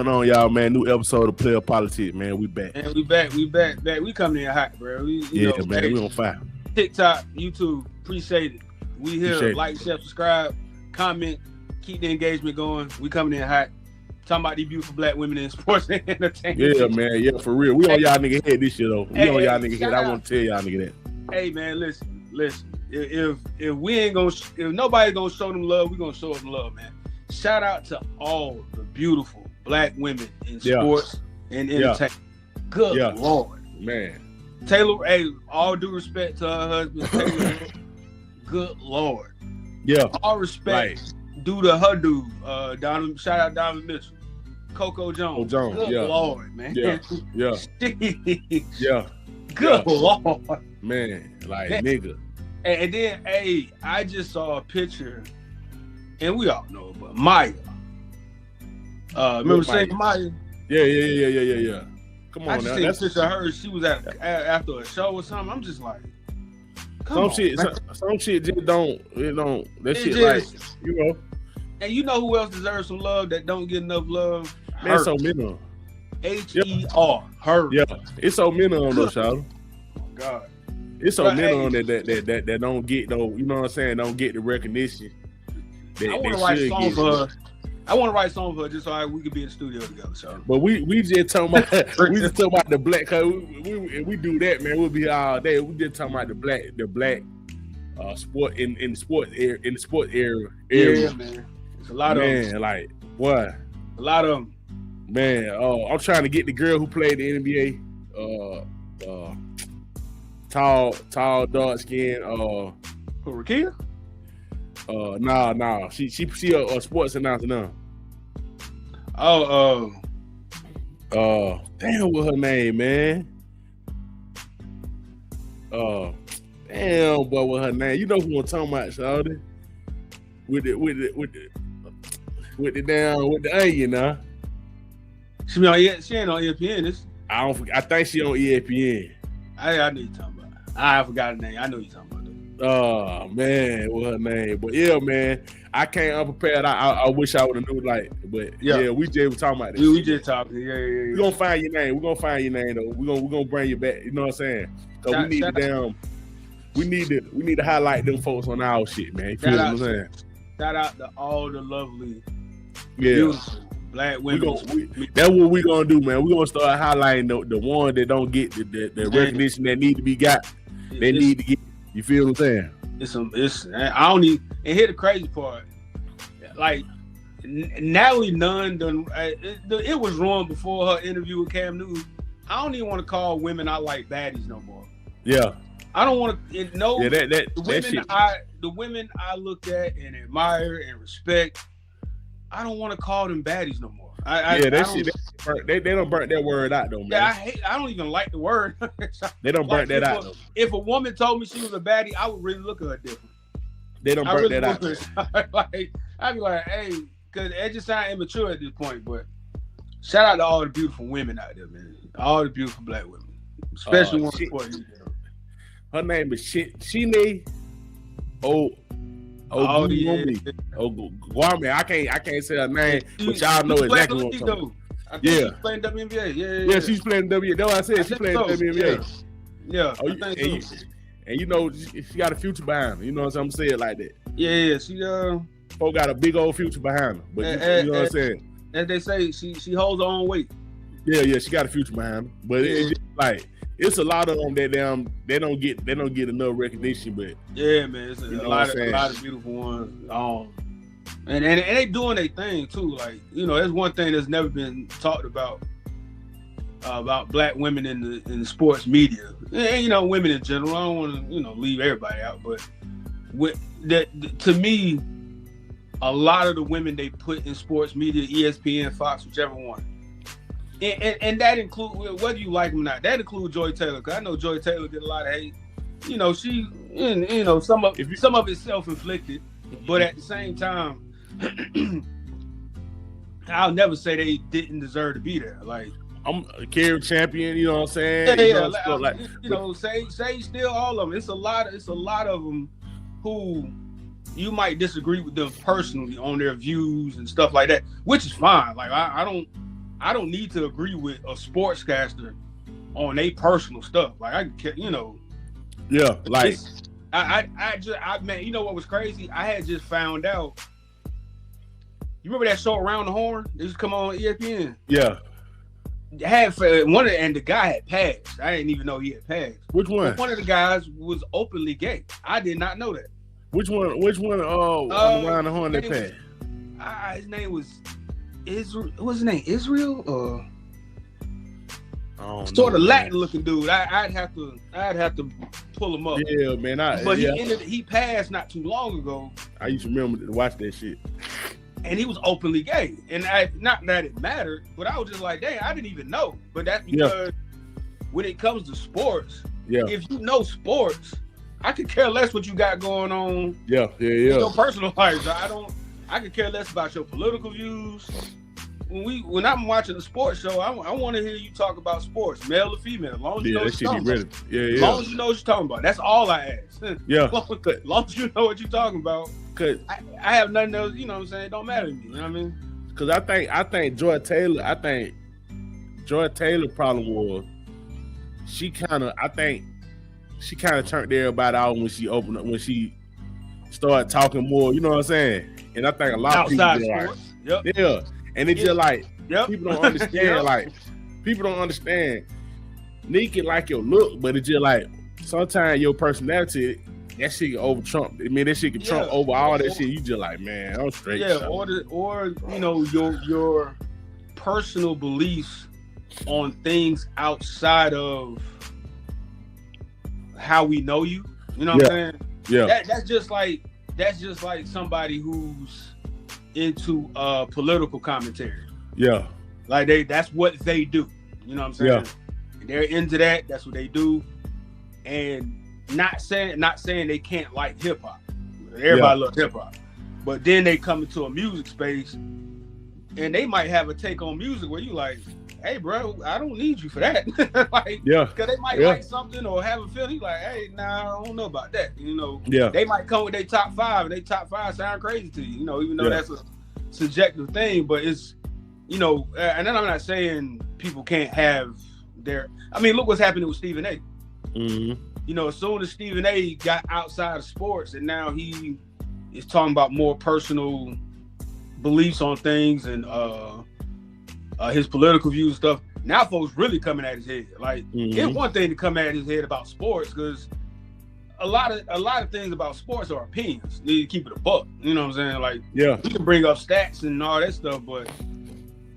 going on, y'all, man? New episode of Playa Politics, man. We back. And we back. We coming in hot, bro. We on fire. TikTok, YouTube, appreciate it. We here. Appreciate like, share, subscribe, comment, keep the engagement going. We coming in hot. Talking about these beautiful black women in sports and entertainment. Yeah, man. Yeah, for real. We on y'all nigga head this year, though. We on y'all nigga head. I want to tell y'all nigga that. Hey, man, listen. If we ain't gonna, if nobody gonna show them love, we gonna show them love, man. Shout out to all the beautiful black women in sports and entertainment. Good Lord, man. Taylor, hey, all due respect to her husband, Taylor. Good Lord. Yeah. All respect due to her dude. Donovan, shout out Donovan Mitchell. Coco Jones. Good Lord, man. Yeah. Good Lord. Man, nigga. And then, hey, I just saw a picture, and we all know it, but Maya. Remember saying Maya? Yeah. Come on, I just seen a picture of her. She was after a show or something. I'm just like, some shit just don't, that shit just, And you know who else deserves some love that don't get enough love? There's so many of them. H-E-R, her. Yeah, it's so many on those, y'all. Oh, God. It's so many on that don't get, though, you know what I'm saying, don't get the recognition. I want to write a song for her. I want to write a song for her just so we could be in the studio together. So. But we just talking about the black. Cause we do that, man. We'll be here all day. We just talking about the black sport in the sports area. Yeah, man. It's a lot of them. Like what? A lot of them. Man, I'm trying to get the girl who played the NBA. Tall, dark skin. Rakia? Nah. She a sports announcer now. Damn, what her name, man? Damn, boy, what her name? You know who I'm talking about, Shawty? With the onion, huh? She ain't on ESPN. I think she on ESPN. I know you're talking about. I forgot her name. I know you're talking about. Oh man, what her name? But yeah, man, I came unprepared. I wish I would have knew, but we just were talking about this. We just talking. Yeah. We're gonna find your name. We're gonna find your name though. We're gonna bring you back. You know what I'm saying? So we need to highlight them folks on our shit, man. You feel what I'm saying? Shout out to all the lovely, beautiful black women. That's what we're gonna do, man. We're gonna start highlighting the one that don't get the recognition that need to be got. They need to get. You feel what I'm saying? I don't even. And here the crazy part, like Natalie Nunn done. It was wrong before her interview with Cam Newton. I don't even want to call women I like baddies no more. Yeah. I don't want to know the women I look at and admire and respect. I don't want to call them baddies no more. They don't burn that word out though, man. Yeah, I don't even like the word. They don't burn that out though. If a woman told me she was a baddie, I would really look at her different. They don't burn that out. I'd be like, hey, because it just sounds immature at this point. But shout out to all the beautiful women out there, man. All the beautiful black women, especially ones for you. Her name is Shine. Guarme. I can't say her name, but y'all know exactly what I'm talking about. I think she's playing WNBA. Yeah, she's playing WNBA. That's what I said. She's playing WNBA. Yeah. And you know, she got a future behind her. You know what I'm saying? Like that. Yeah. She folk got a big old future behind her. But you know what I'm saying? As they say, she holds her own weight. Yeah, she got a future behind her. But it's just like it's a lot of them that they don't get enough recognition. But yeah, man, it's a lot of beautiful ones. And they doing their thing too. Like, that's one thing that's never been talked about black women in the sports media. And women in general. I don't want to leave everybody out, but to me, a lot of the women they put in sports media, ESPN, Fox, whichever one. And that includes, whether you like them or not, that includes Joy Taylor, because I know Joy Taylor did a lot of hate. She, some of it's self-inflicted, but at the same time, I'll never say they didn't deserve to be there. Like, I'm a carry champion, you know what I'm saying? Say still all of them. It's a lot of them who you might disagree with them personally on their views and stuff like that, which is fine. Like, I I don't need to agree with a sportscaster on their personal stuff. Like I, Yeah, like man, you know what was crazy? I had just found out. You remember that show Around the Horn? They used to come on ESPN. Yeah. And the guy had passed. I didn't even know he had passed. Which one? But one of the guys was openly gay. I did not know that. Which one? Around the Horn that passed? His name was Israel. What's his name? Israel? Sort of Latin looking dude. I'd have to pull him up. Yeah, man. But he passed not too long ago. I used to remember to watch that shit. And he was openly gay. And not that it mattered, but I was just like, dang, I didn't even know. But that's because when it comes to sports, if you know sports, I could care less what you got going on. Yeah. In your personal life. I could care less about your political views. When I'm watching a sports show, I want to hear you talk about sports, male or female. As long as you know what you're talking about. As long as you know what you're talking about. That's all I ask. Yeah. As long as you know what you're talking about. Cause I have nothing else, you know what I'm saying? It don't matter to me. You know what I mean? Because I think Joy Taylor problem was she kind of turned everybody out when she opened up, when she started talking more, you know what I'm saying? And I think a lot of people yeah. And it's just like people don't understand, like people don't understand. Nikki like your look, but it's just like sometimes your personality, that shit can over trump. I mean, that shit can trump over all that shit. You just like, man, I'm straight. Yeah, or you know, your personal beliefs on things outside of how we know you. You know what I'm saying? Yeah. That's just like somebody who's into political commentary. Yeah. Like that's what they do. You know what I'm saying? Yeah. They're into that. That's what they do. And not saying they can't like hip hop. Everybody loves hip hop. But then they come into a music space and they might have a take on music where you like, hey bro, I don't need you for that. Because they might like something or have a feeling like, hey, nah, I don't know about that. You know, they might come with their top 5 and their top 5 sound crazy to you, you know, even though that's a subjective thing, but it's, you know, and then I'm not saying people can't have look what's happening with Stephen A. Mm-hmm. You know, as soon as Stephen A got outside of sports and now he is talking about more personal beliefs on things and his political views and stuff, now folks really coming at his head. Like, it's one thing to come at his head about sports because a lot of things about sports are opinions. You need to keep it a buck. You know what I'm saying? Like, we can bring up stats and all that stuff, but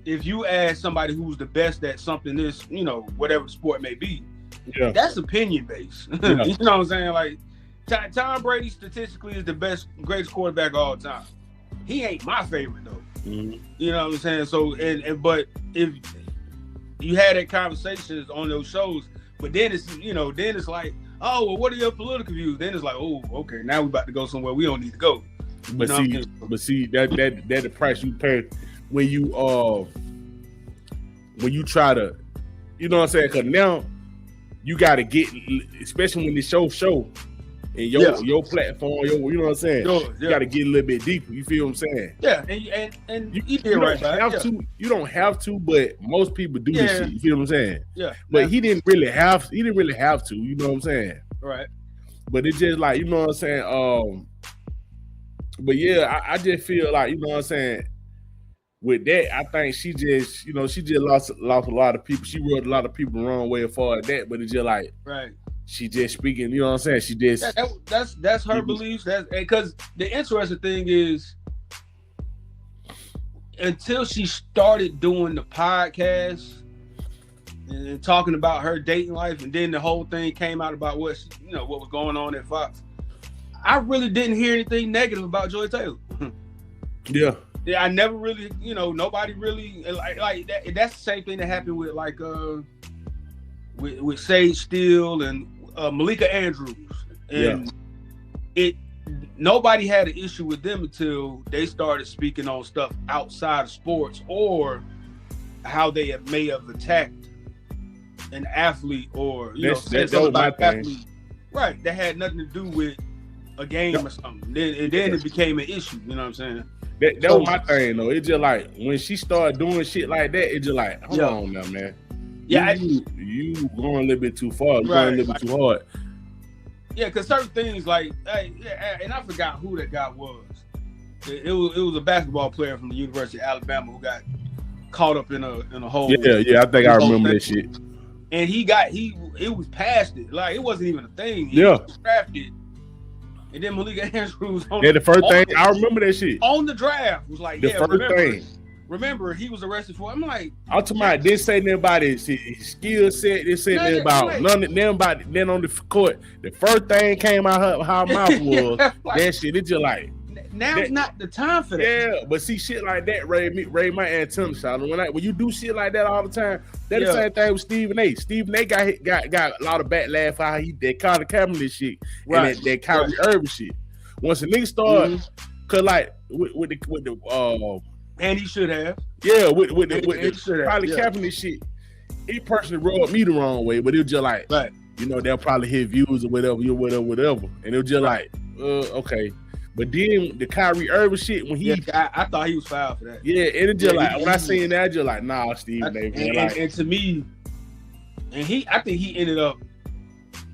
if you ask somebody who's the best at something, this, you know, whatever the sport may be, that's opinion based. You know what I'm saying? Like, Tom Brady statistically is the greatest quarterback of all time. He ain't my favorite though. Mm-hmm. You know what I'm saying? So, but if you had that conversations on those shows, but then it's like, oh, well, what are your political views? Then it's like, oh, okay, now we're about to go somewhere we don't need to go. But see, that the price you pay when you try to, you know what I'm saying? Because now you got to get, especially when the show and your platform, you know what I'm saying? You got to get a little bit deeper. You feel what I'm saying? Yeah, and you don't have to. You don't have to, but most people do this shit. You feel what I'm saying? Yeah. But he didn't really have to. You know what I'm saying? Right. But it's just like, you know what I'm saying? But yeah, I just feel like, you know what I'm saying? With that, I think she just lost a lot of people. She rubbed a lot of people the wrong way as far as that. But it's just like, she just speaking. You know what I'm saying? She just that's her beliefs. That's because the interesting thing is, until she started doing the podcast and talking about her dating life, and then the whole thing came out about what was going on at Fox, I really didn't hear anything negative about Joy Taylor. Yeah, I never really, nobody really like that. That's the same thing that happened with like with Sage Steele and Malika Andrews, and nobody had an issue with them until they started speaking on stuff outside of sports or how they may have attacked an athlete or said something about an athlete, that had nothing to do with a game or something. Then it became an issue. You know what I'm saying? That was my thing though. It's just like when she started doing shit like that, it's just like, hold on now, man. Yeah, you going a little bit too far. You going a little bit too hard. Yeah, because certain things like, and I forgot who that guy was. It was a basketball player from the University of Alabama who got caught up in a whole. Yeah. I think I remember that shit. And it was past it. Like it wasn't even a thing. He was drafted. And then Malik Andrews the first thing I remember that shit on the draft was like the first thing. Remember, he was arrested for. I'm like, I'm talking about this say nothing about his skill set. This say nothing about nothing about then on the court. The first thing came out her mouth was that shit. It's just like now's not the time for that. Yeah, but see shit like that raise my antenna. When you do shit like that all the time, that's the same thing with Stephen A. Stephen A. got a lot of backlash for how that Colin Kaepernick shit and that Kyrie Irving shit. Once a nigga started, cause like with the and he should have. Yeah, with the probably Kaepernick shit, it personally rubbed me the wrong way, but it was just like, they'll probably hit views or whatever, and it was just like, okay. But then the Kyrie Irving shit, when he, I thought he was foul for that. Yeah, and it just like when I seen that, I just like, nah, Steve. And to me, I think he ended up.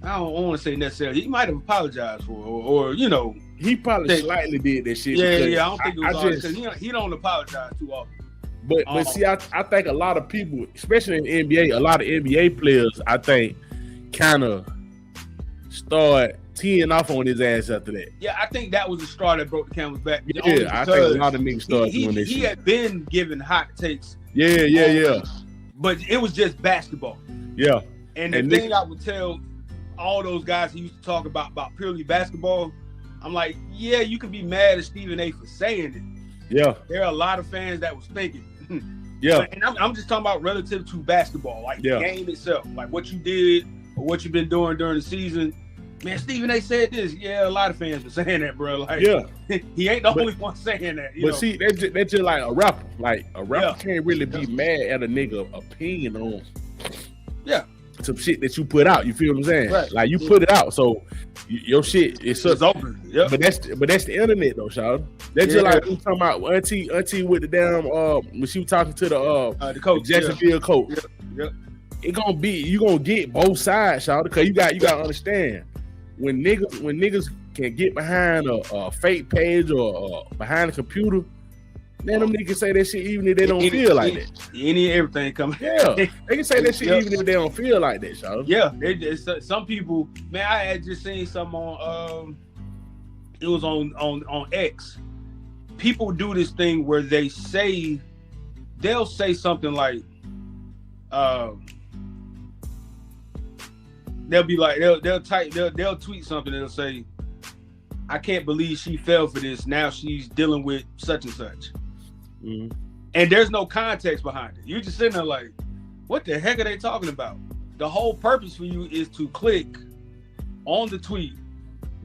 I don't want to say necessarily. He might have apologized for, or he probably slightly did that shit. Yeah. I don't think it was because he don't apologize too often. But see, I think a lot of people, especially in the NBA, a lot of NBA players, I think, kind of start teeing off on his ass after that. Yeah, I think that was the straw that broke the camel's back. Yeah, I think a lot of niggas started doing this shit. He had been giving hot takes. Yeah. But it was just basketball. Yeah. And the thing I would tell all those guys who used to talk about purely basketball, I'm like, yeah, you could be mad at Stephen A. for saying it. Yeah. There are a lot of fans that was thinking. Yeah. And I'm just talking about relative to basketball, like the game itself, like what you did or what you've been doing during the season. Man, Stephen A. said this. Yeah, a lot of fans were saying that, bro. Like, he ain't the only one saying that. See, that's just like a rapper. Like, a rapper can't really be mad at a nigga opinion on some shit that you put out. You feel what I'm saying? Right. Like, you put it out, so your shit is open. Yeah. But that's the internet, though, Sean. That's just like we talking about Auntie with the damn when she was talking to the coach, the Jacksonville coach. Yeah. You gonna get both sides, Sean, because you gotta understand. When niggas can get behind a fake page or behind a computer, man, them niggas say that shit even if they don't feel like that. Everything coming. Yeah, they can say that shit even if they don't feel like that, Sean. Yeah, some people. Man, I had just seen some on. It was on X. People do this thing where they'll say something like, they'll be like, they'll tweet something that'll say, I can't believe she fell for this. Now she's dealing with such and such. Mm-hmm. And there's no context behind it. You're just sitting there like, what the heck are they talking about? The whole purpose for you is to click on the tweet,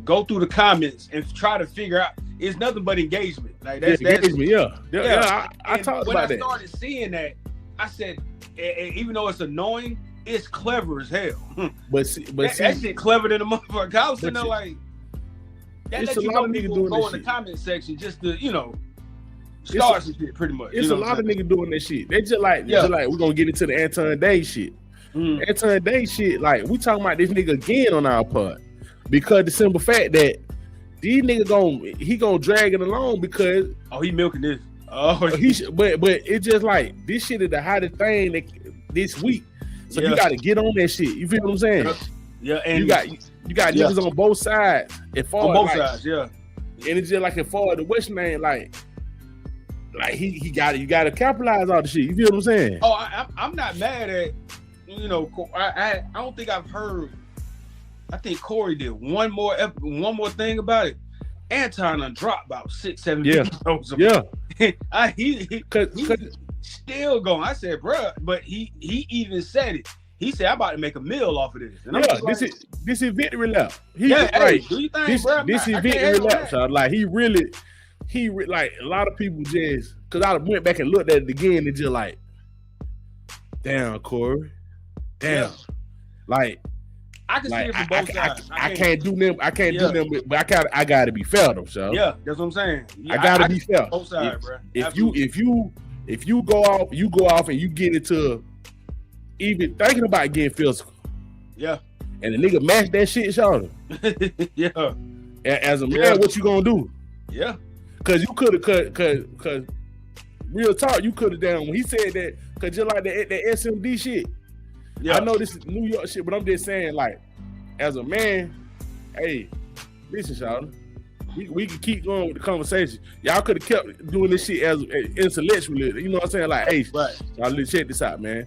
go through the comments, and try to figure out. It's nothing but engagement. Like that's engagement. Yeah. I talked about that. When I started seeing that, I said, even though it's annoying, it's clever as hell. But that shit clever than a motherfucker. I was sitting there like, that lets you know people go in the comment section just to, start some shit pretty much. It's a lot of niggas doing that shit. They just like we're gonna get into the Anton Day shit. Anton Day shit, like we talking about this nigga again on our pod because the simple fact that these niggas he gonna drag it along because he milking this. But it's just like this shit is the hottest thing this week. So you got to get on that shit. You feel what I'm saying? Yeah, and you got niggas on both sides. On both sides, yeah. And it's just like as far as the West man, like he got it. You got to capitalize all the shit. You feel what I'm saying? I'm not mad at I don't think I've heard. I think Corey did one more thing about it. Anton done dropped about 6-7 videos. He's still going. I said, bruh, but he even said it. He said, I'm about to make a meal off of this. And this is victory lap. Do you think, bro? This is victory lap, so like he really like a lot of people just because I went back and looked at it again and just like, damn, Corey, damn, like I can see it from both sides. I can't do them. I can't do them, but I gotta be fair though, so. Yeah, that's what I'm saying. I gotta be fair. Both sides, bro. If you go off and you get into even thinking about getting physical. Yeah. And the nigga match that shit, Sean. Yeah. As a man, what you gonna do? Yeah. Cause you could have, cause real talk, you could have done when he said that. Cause just like that SMD shit. Yeah. I know this is New York shit, but I'm just saying, like, as a man, hey, listen, Sean. We can keep going with the conversation. Y'all could have kept doing this shit as intellectually. You know what I'm saying? Like, hey, y'all check this out, man.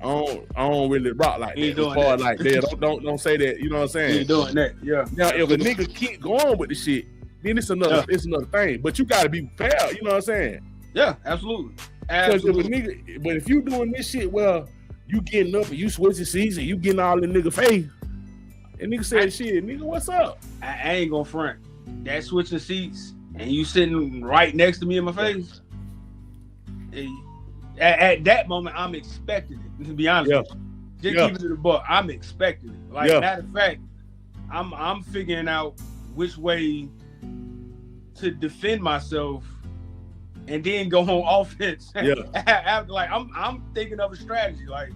I don't really rock like that. That. Like that. Don't say that. You know what I'm saying? You ain't doing that. Yeah. Now, if a nigga keep going with the shit, then it's another thing. But you gotta be fair. You know what I'm saying? Yeah, absolutely. Because if you doing this shit, well, you getting up and you switching seats and you getting all in nigga face, and nigga said, "Shit, nigga, what's up?" I ain't gonna front. That switching seats and you sitting right next to me in my face. At that moment, I'm expecting it. To be honest, with you. Just keep it to the buck. I'm expecting it. Like matter of fact, I'm figuring out which way to defend myself, and then go on offense. After, like I'm thinking of a strategy like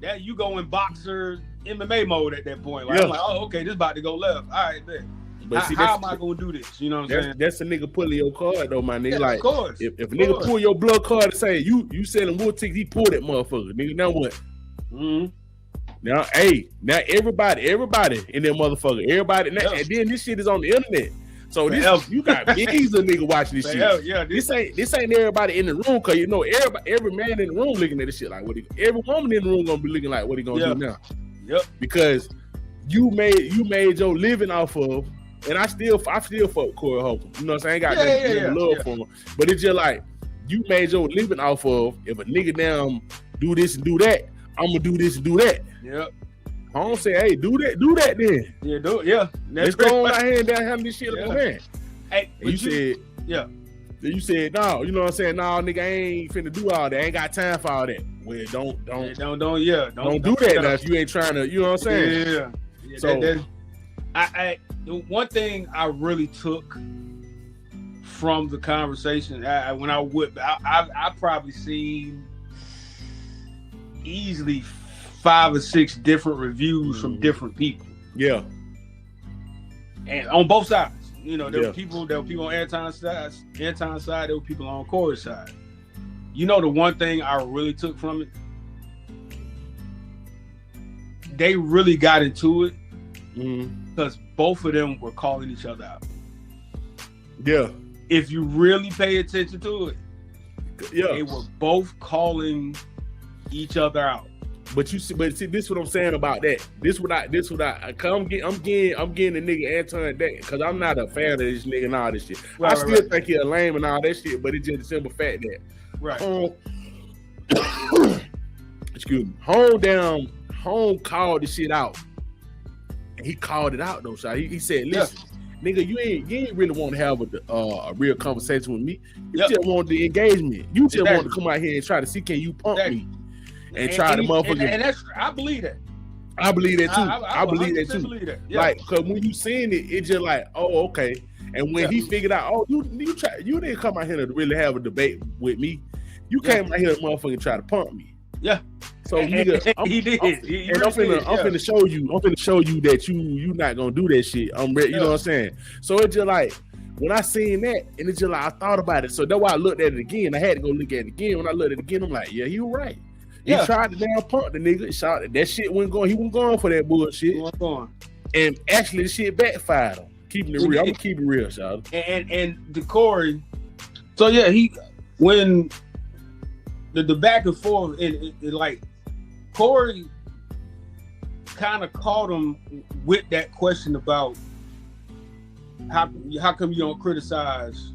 that. You go in boxer MMA mode at that point. Like I'm like, oh, okay, this about to go left. All right, then. But how am I gonna do this? You know what I'm saying? That's a nigga pulling your card though, my nigga. Yeah, like, of course. If a nigga pull your blood card and say you selling wood tickets, he pull that motherfucker. Nigga, now what? Mm-hmm. Now everybody in that motherfucker, everybody. Now, and then this shit is on the internet. So you got millions of niggas watching this shit. Yeah, this ain't everybody in the room, cause you know every man in the room looking at this shit like every woman in the room gonna be looking like what he gonna do now. Yep. Because you made your living off of. And I still fuck Corey Holcomb. You know what I'm saying? I ain't got love for him. But it's just like, you made your living off of, if a nigga now do this and do that, I'm gonna do this and do that. Yep. I don't say, hey, do that then. Yeah, do it. Yeah. Let's go on out here and down handle this shit like a man. Hey, and you said, no, you know what I'm saying? No, nigga, I ain't finna do all that. I ain't got time for all that. Well, don't do that now if you ain't trying to, you know what I'm saying? Yeah. So one thing I really took from the conversation, when I probably seen easily 5 or 6 different reviews from different people. Yeah. And on both sides. You know, there were people on Anton's side, there were people on Corey's side. You know, the one thing I really took from it, they really got into it because both of them were calling each other out. Yeah. If you really pay attention to it, they were both calling each other out. But see, this is what I'm saying about that. This what I I'm getting the nigga Anton that because I'm not a fan of this nigga and all this shit. I still think he's lame and all that shit, but it's just a simple fact that excuse me, home called this shit out. And he called it out though, so he said, listen, nigga, you ain't really want to have a real conversation with me. You just want the engagement. You just want to come out here and try to see can you pump me. And try to motherfucker. And that's, I believe that. I believe that too. I believe that too. Believe that. Yeah. Like, cause when you seen it, it's just like, oh, okay. And when he figured out, oh, you didn't come out here to really have a debate with me. You came out here to motherfucking try to pump me. Yeah. So nigga, he did. I'm finna show you. I'm finna show you that you not gonna do that shit. I'm ready. You know what I'm saying? So it's just like when I seen that, and it's just like I thought about it. So that's why I looked at it again. I had to go look at it again. When I looked at it again, I'm like, yeah, he was right. He tried to damn punk the nigga. Shot that shit wasn't going. He wasn't going for that bullshit. And actually, the shit backfired him. Keeping it real. I'm gonna keep it real, shout. And the Corey. So yeah, when the back and forth, it like Corey kind of caught him with that question about how come you don't criticize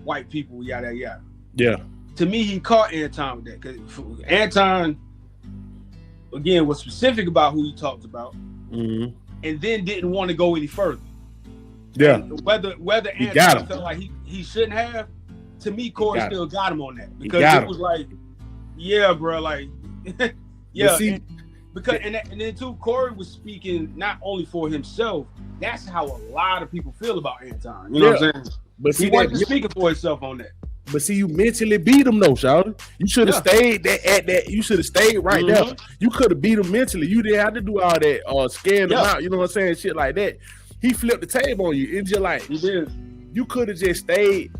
white people, yada yada. Yeah. To me, he caught Anton with that because Anton, again, was specific about who he talked about, and then didn't want to go any further. Yeah. And whether Anton felt like he shouldn't have, to me, Corey still got him on that because it was like, yeah, bro, like, yeah. Because and then too, Corey was speaking not only for himself. That's how a lot of people feel about Anton. You know what I'm saying? But see, he wasn't speaking for himself on that. But see, you mentally beat him though, Shawty. You should have stayed at that. You should have stayed right there. You could have beat him mentally. You didn't have to do all that scaring him out. You know what I'm saying? Shit like that. He flipped the table on you. It's just like he did. You could have just stayed.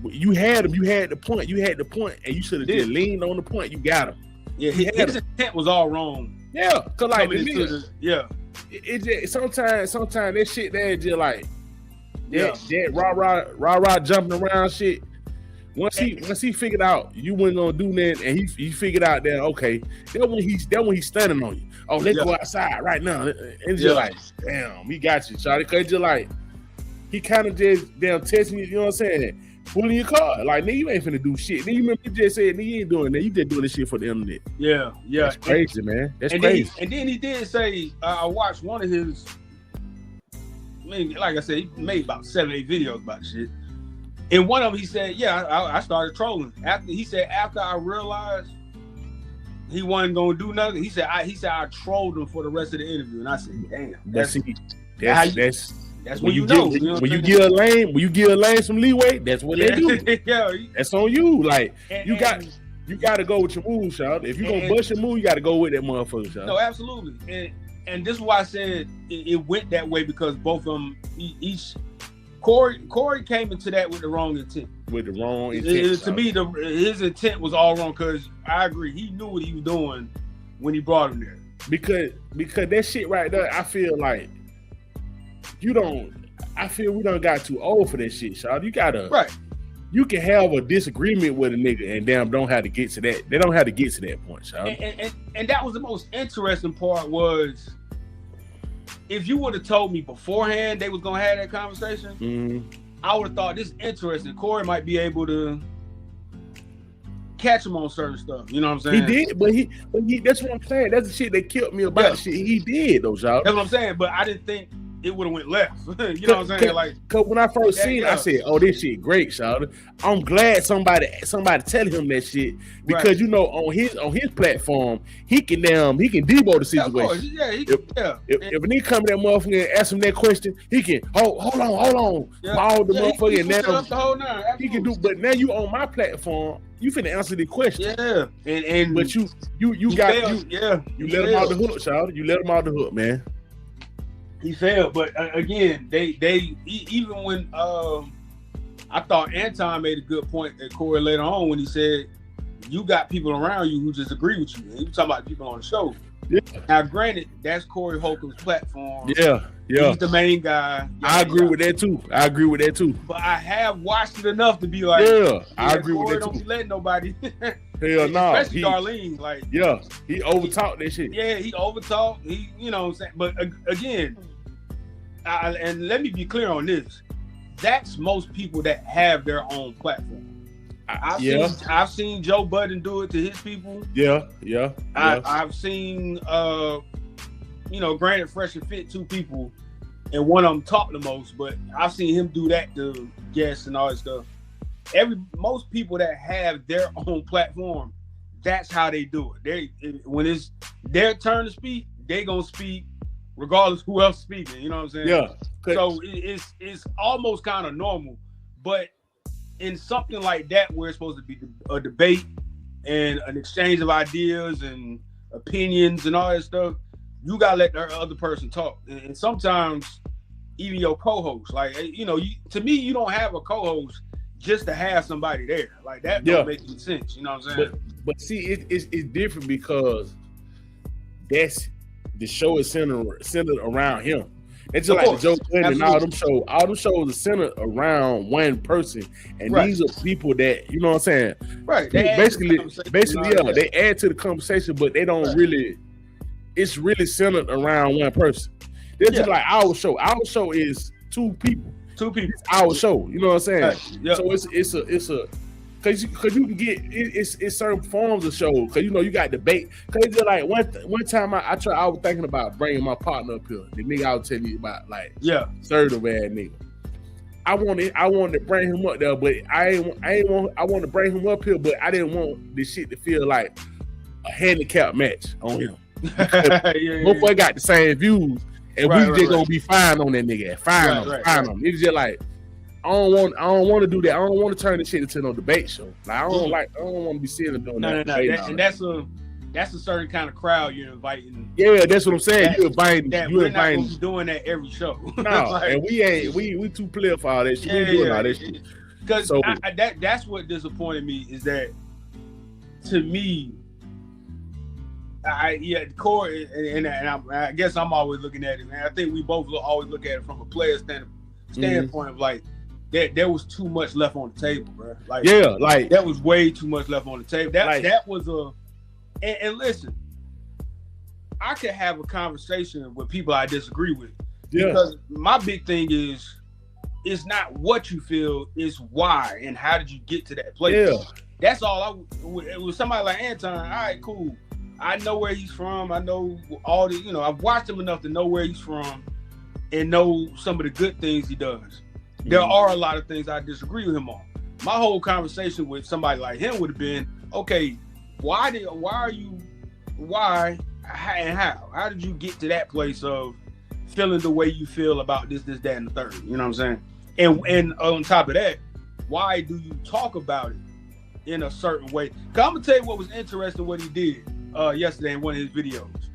You had him. You had the point. And you should have just leaned on the point. You got him. Yeah, his intent was all wrong. Yeah, cause like it just sometimes that shit there just like that rah jumping around shit. Once he figured out you wasn't gonna do that, and he figured out that okay, that when he's standing on you. Oh, let's go outside right now. And just like, damn, he got you, Charlie. Cause just like he kind of just damn testing you. You know what I'm saying? Pulling your car, like nigga, you ain't finna do shit. Then you remember you just said nigga, you ain't doing that. You just doing this shit for the internet. Yeah. That's crazy, man. That's crazy. And then he did say, I watched one of his. Maybe, like I said, he made about 7-8 videos about shit. And one of them, he said, I started trolling. After I realized he wasn't gonna do nothing, he said I trolled him for the rest of the interview. And I said, damn, that's when you know. When you give a lane some leeway, that's what they do. That's on you. Like you got to go with your move, Shawty. If you gonna bust your move, you got to go with that motherfucker, Shawty. No, absolutely. And this is why I said it went that way, because both of them, Corey came into that with the wrong intent. To me, his intent was all wrong, because I agree, he knew what he was doing when he brought him there. Because that shit right there, I feel like we done got too old for that shit, Shawty. You gotta You can have a disagreement with a nigga and damn don't have to get to that. They don't have to get to that point, Shawty. And that was the most interesting part, was if you would have told me beforehand they was gonna have that conversation, I would have thought this is interesting. Corey might be able to catch him on certain stuff. You know what I'm saying? He did, but he that's what I'm saying. That's the shit that killed me about the shit he did, though, Shawty. That's what I'm saying. But I didn't think it would have went left. You know what I'm saying? Like, cause when I first seen it, I said, "Oh, this shit great, Shawty." I'm glad somebody tell him that shit, because you know on his platform he can debo the situation. If a nigga come to that motherfucker and ask him that question, he can hold on, ball the motherfucker, and now he can do. But now you on my platform, you finna answer the question. Yeah, and but you let him out the hook, Shawty. You let him out the hook, man. He failed, but again, they even when I thought Anton made a good point at Corey later on when he said, "You got people around you who just agree with you." And he was talking about people on the show. Yeah. Now, granted, that's Corey Holcomb's platform. Yeah. He's the main guy. I agree with that too. But I have watched it enough to be like, I agree with that too. Don't be letting nobody. Hell no. Especially Darlene. Like, he overtalked that shit. Yeah, he overtalked. You know what I'm saying? But again, and let me be clear on this. That's most people that have their own platform. I've seen Joe Budden do it to his people. Yeah. I've seen granted Fresh and Fit, 2 people, and one of them talk the most, but I've seen him do that to guests and all that stuff. Most people that have their own platform, that's how they do it. When it's their turn to speak, they gonna speak regardless who else speaking. You know what I'm saying? Yeah. So it's almost kind of normal, but in something like that where it's supposed to be a debate and an exchange of ideas and opinions and all that stuff, you gotta let the other person talk. And sometimes even your co-host, like, to me, you don't have a co-host just to have somebody there. Like, that don't make any sense. You know what I'm saying? But see, it's different because the show is centered around him. It's just like the Joe Budden and all them shows are centered around one person, and these are people that, you know what I'm saying? Right. Basically, they add to the conversation, but they don't really. It's really centered around one person. It's just like our show. Our show is 2 people. It's our show. You know what I'm saying? Right. Yep. So it's a because you can get it's certain forms of show, because you got debate. Because it's just like one time I was thinking about bringing my partner up here, the nigga I was telling you about, like assertive ass nigga. I wanted to bring him up there, but I want to bring him up here, but I didn't want this shit to feel like a handicap match on him. Motherfucker got the same views, and we just gonna be fine on that nigga. Fine on him. It's just like I don't want to do that. I don't want to turn this shit into no debate show. Like I don't want to be sitting doing that. And that's a certain kind of crowd you're inviting. Yeah, that's what I'm saying. You're inviting. We're not gonna be doing that every show. No, like, and we too clear for all that shit. We ain't doing all that shit. Because that's what disappointed me is that, to me, I guess I'm always looking at it, man. I think we both always look at it from a player standpoint of like there was too much left on the table, bro. Like that was way too much left on the table. That was and listen, I could have a conversation with people I disagree with because my big thing is. It's not what you feel, it's why and how did you get to that place. Yeah. That's all. It was somebody like Anton. All right, cool. I know where he's from. I know all the, I've watched him enough to know where he's from and know some of the good things he does. There are a lot of things I disagree with him on. My whole conversation with somebody like him would have been, okay, why and how? How did you get to that place of feeling the way you feel about this, that, and the third? You know what I'm saying? And on top of that, why do you talk about it in a certain way? Because I'm gonna tell you what was interesting what he did yesterday in one of his videos.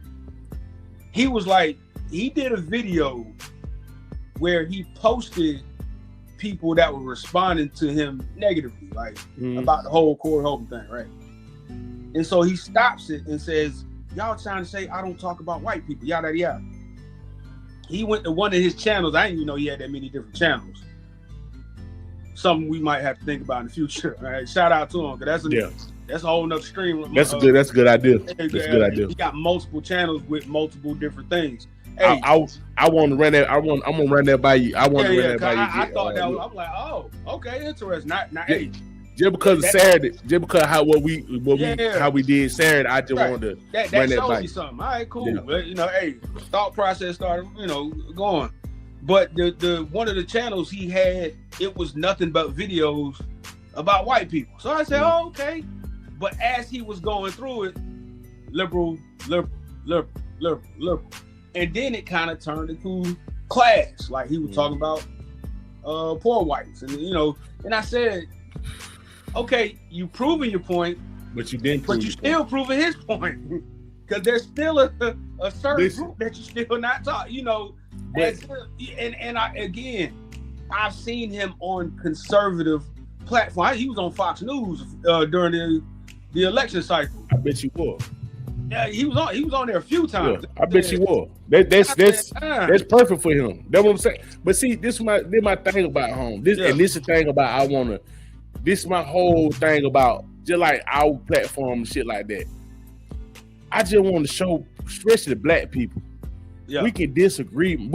He was like, he did a video where he posted people that were responding to him negatively, like about the whole Corey Holcomb thing, right? And so he stops it and says, y'all trying to say I don't talk about white people, yada yada. He went to one of his channels. I didn't even know he had that many different channels. Something we might have to think about in the future. All right, shout out to him because that's a whole nother stream. That's a good idea. That's a good idea. He got multiple channels with multiple different things. Hey, I want to run that. I'm gonna run that by you. I want to run that by you. I thought that was. I'm like, oh, okay, interesting. Not hey. Just because of Saturday, just because how we did Saturday, I just wanted to run that by you. Something. All right, cool. Yeah. But, hey, thought process started, going. But the one of the channels he had, it was nothing but videos about white people. So I said, oh, okay. But as he was going through it, liberal. And then it kind of turned into class. Like he was talking about poor whites. And, and I said, okay, you proving your point, but you didn't. But you still proving his point because there's still a certain group that you still not taught. I've seen him on conservative platform. He was on Fox News during the election cycle. I bet you will. Yeah, he was on there a few times. Yeah, I bet you will. That's perfect for him. That's what I'm saying. But see, this is my thing about home. This is the thing about this is my whole thing about just like our platform and shit like that. I just want to show, especially black people, we can disagree, my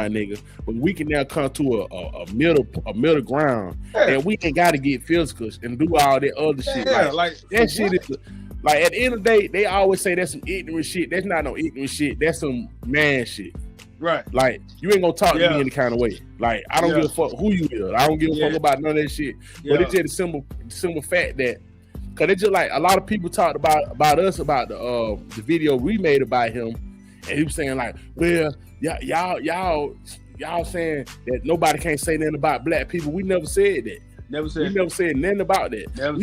nigga, but we can now come to a middle ground, and we ain't got to get physical and do all that other shit. That shit is like at the end of the day, they always say that's some ignorant shit. That's not no ignorant shit. That's some man shit. Right. Like, you ain't gonna talk to me any kind of way. Like, I don't give a fuck who you is. I don't give a fuck about none of that shit. But it's just a simple fact that, cause it's just like a lot of people talked about us about the video we made about him, and he was saying like, well, y'all saying that nobody can't say nothing about black people. We never said that. We never said nothing about that.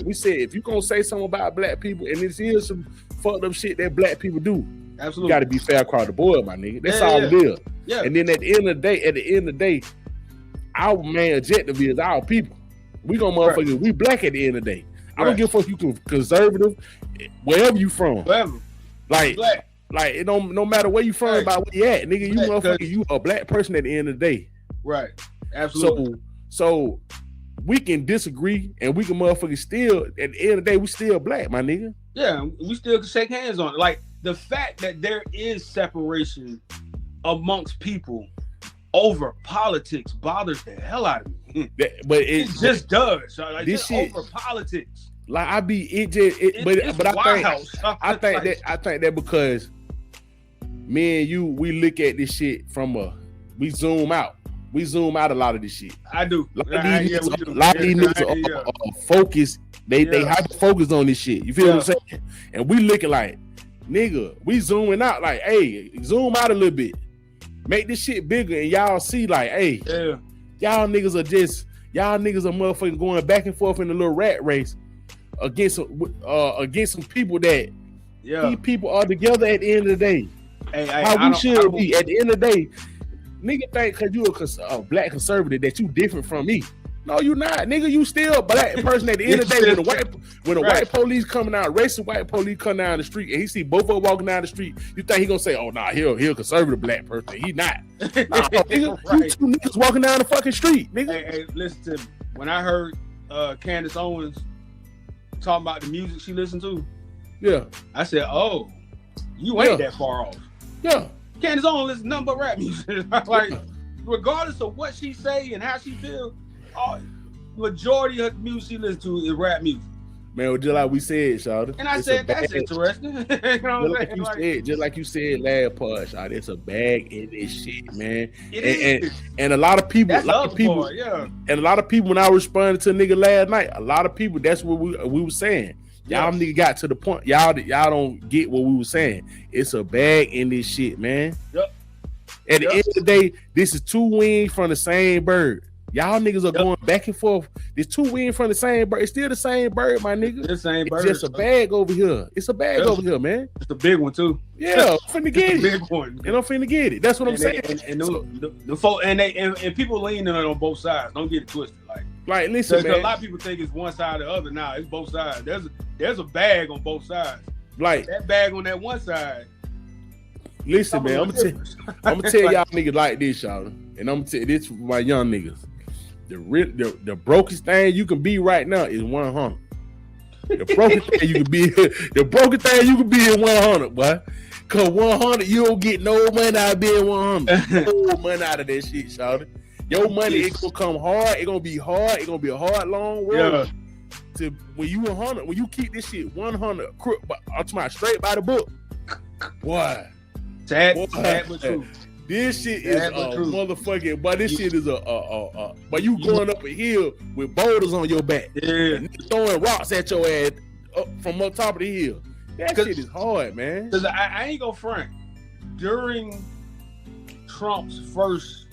We said if you gonna say something about black people, and this is some fucked up shit that black people do. Absolutely. You gotta be fair across the board, my nigga. That's all it is. Yeah. And then at the end of the day, our main objective is our people. We gonna motherfuckers, we black at the end of the day. I don't give a fuck you conservative, wherever you from. Wherever. Like it don't no matter where you from, about where you at, nigga, you motherfucker, you a black person at the end of the day. Right. Absolutely. So we can disagree and we can motherfucker still, at the end of the day, we still black, my nigga. Yeah, we still can shake hands on it. Like, the fact that there is separation amongst people over politics bothers the hell out of me. But it just does. Like, this shit over politics. Like I think that because me and you, we look at this shit from we zoom out. We zoom out a lot of this shit. I do. A lot of these niggas are focused. They hyper focus on this shit. You feel what I'm saying? And we looking like, nigga, we zooming out like, hey, zoom out a little bit. Make this shit bigger and y'all see like, hey, y'all niggas are motherfucking going back and forth in a little rat race against some people that these people are together at the end of the day. How we should be at the end of the day. Nigga think cause you a black conservative that you different from me. No, you not, nigga. You still a black person at the end of the day. When the white police coming out, racist white police come down the street, and he see both of them walking down the street, you think he gonna say, "Oh, nah, he a conservative black person." He not. Nah, nigga, you two niggas walking down the fucking street, nigga. Hey, listen to me. When I heard Candace Owens talking about the music she listened to, I said, "Oh, you ain't that far off." Yeah, Candace Owens listen to nothing but rap music. Like, regardless of what she say and how she feel. Majority of the music she listens to is rap music. Man, just like we said, Shawty. And I said, that's interesting. You know what I'm saying? Just like you said last part, Shawty, it's a bag in this shit, man. It is. And a lot of people, and a lot of people, when I responded to a nigga last night, a lot of people, that's what we were saying. Y'all nigga got to the point. Y'all don't get what we were saying. It's a bag in this shit, man. At the end of the day, this is two wings from the same bird. Y'all niggas are going back and forth. There's two wings from the same bird. It's still the same bird, my nigga. It's the same bird. It's just a bag over here. It's a bag over here, man. It's a big one too. Yeah, I'm finna get it. Big one. And I'm finna get it. That's what I'm saying. The folk and people leaning on both sides. Don't get it twisted. Like listen, man. A lot of people think it's one side or the other. Nah, it's both sides. There's a bag on both sides. Like that bag on that one side. Listen, man. I'm gonna tell y'all niggas like this, y'all, and I'm gonna tell this for my young niggas. The brokest thing you can be right now is 100. The brokest thing you can be is 100, boy. Cause 100, you don't get no money out of being 100. No money out of that shit, shawty. Your money, it's gonna come hard. It's gonna be hard. It's gonna be a hard, long road. To when you 100, when you keep this shit 100, I'm talking about straight by the book, boy. Sad but true. This shit is a motherfucking, but this shit is but you going up a hill with boulders on your back. Yeah. And throwing rocks at your ass from up top of the hill. That shit is hard, man. Cause I ain't gonna front. During Trump's first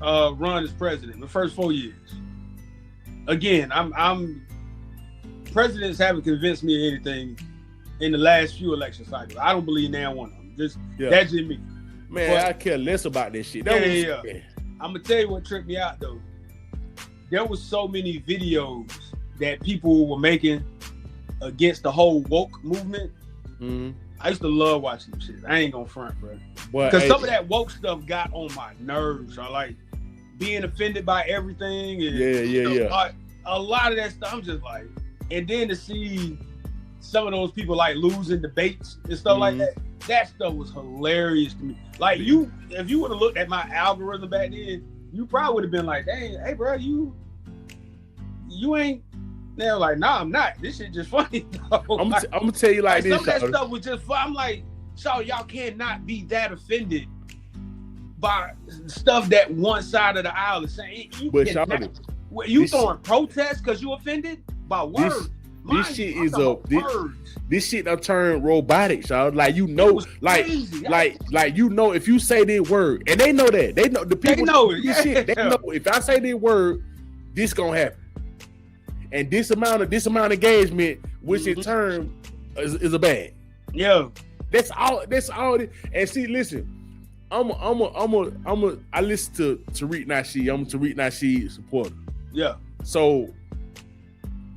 run as president, the first 4 years, again, I'm presidents haven't convinced me of anything in the last few election cycles. I don't believe now one of them. That's just me. Man, I care less about this shit. I'm gonna tell you what tripped me out though. There was so many videos that people were making against the whole woke movement. Mm-hmm. I used to love watching them shit. I ain't gonna front, bro. Because some of that woke stuff got on my nerves. I like being offended by everything. And, a lot of that stuff, I'm just like, and then to see some of those people like losing debates and stuff like that. That stuff was hilarious to me. Like if you would have looked at my algorithm back then, you probably would have been like, "Dang, hey, bro, you ain't." They're like, "Nah, I'm not. This shit just funny." I'm gonna tell you like this. Some of that stuff was just fun. I'm like, so y'all cannot be that offended by stuff that one side of the aisle is saying. You throwing protests because you offended by words. This shit done turned robotic, y'all. Like you know, like you know, if you say this word, and they know that the people they know it. Shit, they know if I say this word, this gonna happen, and this amount of engagement, which in turn is a bag. Yeah, that's all. And see, listen, I listen to Tariq Nasheed. I'm a Tariq Nasheed supporter. Yeah, so.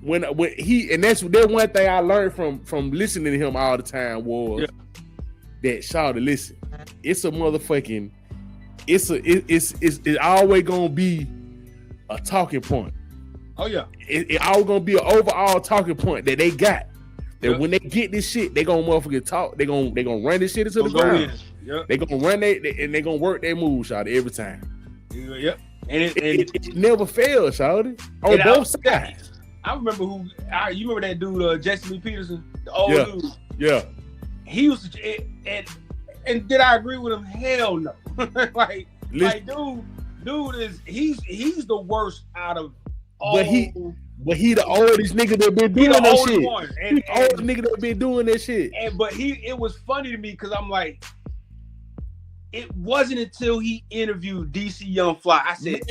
When he, and that's one thing I learned from listening to him all the time was that, shawty, listen, it's a motherfucking, it's always gonna be a talking point. Oh yeah, it always gonna be an overall talking point that they got. That when they get this shit, they gonna motherfucking talk. They gonna run this shit into the ground. They gonna run they gonna work their moves, shawty, every time. Yep, and it never fails, shawty, on both sides. I remember you remember that dude, Jesse Lee Peterson, the old dude. Yeah. He was, and did I agree with him? Hell no. dude is he's the worst out of But he the oldest nigga that been doing that shit. One. And the oldest nigga that been doing that shit. But it was funny to me because I'm like, it wasn't until he interviewed DC Young Fly. I said,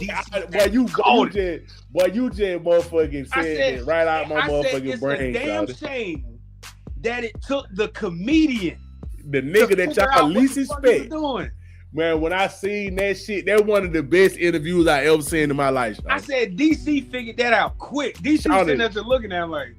you just motherfucking said it right out my motherfucking brain. It's a damn shame that it took the comedian, the nigga that y'all least expect. Man, when I seen that shit, that one of the best interviews I ever seen in my life. I said DC figured that out quick. DC sitting there just looking at him like,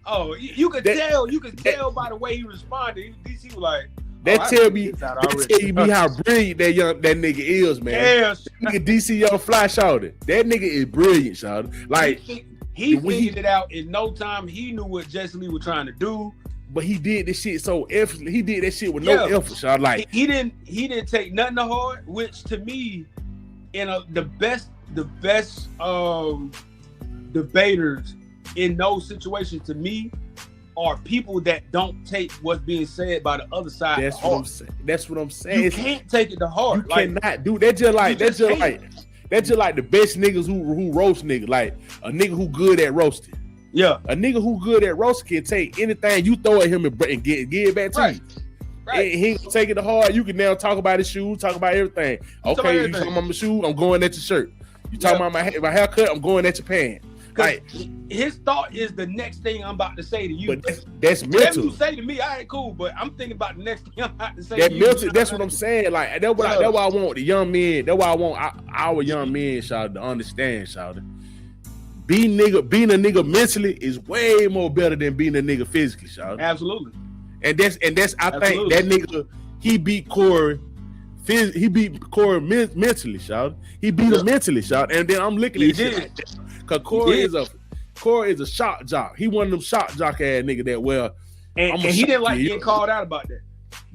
oh, you could tell by the way he responded. DC was like, that tell me how brilliant that nigga is, man. Yeah, nigga DC Young Fly shouted. That nigga is brilliant, shouted. Like he figured it out in no time. He knew what Jesse Lee was trying to do. But he did this shit so effortlessly. He did that shit with no effort, shot. Like he didn't take nothing to heart, which to me, the best debaters in those situations to me are people that don't take what's being said by the other side. That's what I'm saying. You can't take it to heart. You cannot do that. That's just like the best niggas who roast niggas. Like a nigga who good at roasting. Yeah, a nigga who good at roasting can take anything you throw at him and give it back to you. Right. He ain't gonna take it to heart. You can now talk about his shoes, talk about everything. Okay, you talking about my shoes, I'm going at your shirt. You talking about my haircut, I'm going at your pants. Like his thought is the next thing I'm about to say to you. But that's mental. Whatever you say to me, all right, cool. But I'm thinking about the next thing I'm about to say to you. Mental, that's what I'm saying. Like that's why I want the young men. That's why I want our young men, shout to understand, shout. Being a nigga mentally is way more better than being a nigga physically, shout. Absolutely. And that's I think that nigga he beat Corey. He beat Corey mentally, shout. He beat him mentally, shout. And then I'm looking at shit like that. Cause Corey is a shock jock. He one of them shock jock ass nigga that and he didn't like getting called out about that.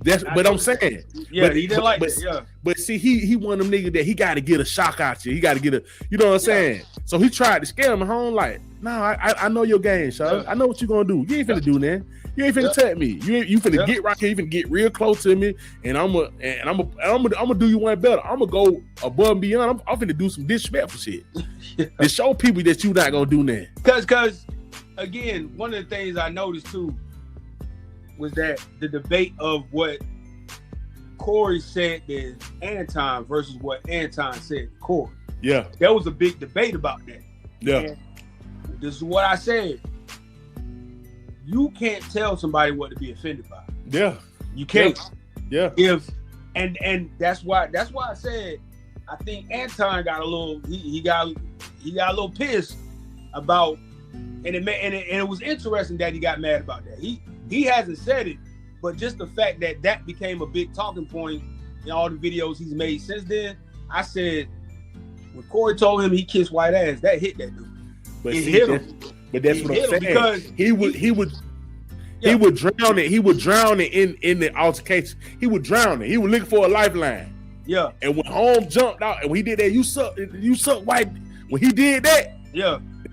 But I'm saying, he didn't like it. Yeah. But see, he one of them niggas that he got to get a shock out you. He got to get you know what I'm saying? So he tried to scare him at home. Like, nah, I know your game, shout. I know what you gonna do. You ain't finna do that. You ain't finna touch me. You finna get right here. You finna get real close to me, and I'm gonna do you one better. I'm gonna go above and beyond. I'm finna do some disrespectful shit to show people that you not gonna do that. Cause again, one of the things I noticed too was that the debate of what Corey said to Anton versus what Anton said to Corey. Yeah, there was a big debate about that. Yeah, and this is what I said. You can't tell somebody what to be offended by. Yeah. You can't. Yeah. And that's why I said I think Anton got a little he got a little pissed about and it was interesting that he got mad about that. He hasn't said it, but just the fact that became a big talking point in all the videos he's made since then. I said when Corey told him he kissed white ass, that hit that dude. But it hit him. But that's what I'm saying. Because he would drown it. He would drown it in the altercation. He would drown it. He was looking for a lifeline. Yeah. And when Holmes jumped out and when he did that, you suck white. When he did that,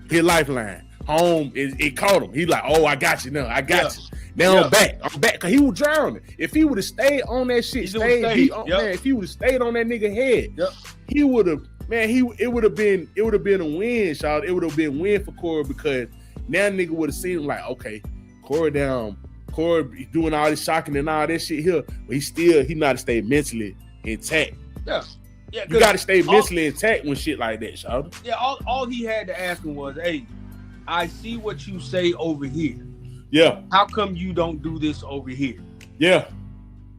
his lifeline. Holmes it caught him. He like, oh, I got you now. I got you. Now I'm back. Cause he was drowning. If he would have stayed on that shit, if he would have stayed on that nigga head, he would have. Man, it would have been a win, y'all. It would have been a win for Corey because now nigga would have seen him like, okay, Corey doing all this shocking and all that shit here, but he not to stay mentally intact. Yeah. You got to stay mentally intact when shit like that, y'all. Yeah, all he had to ask him was, hey, I see what you say over here. Yeah. How come you don't do this over here? Yeah.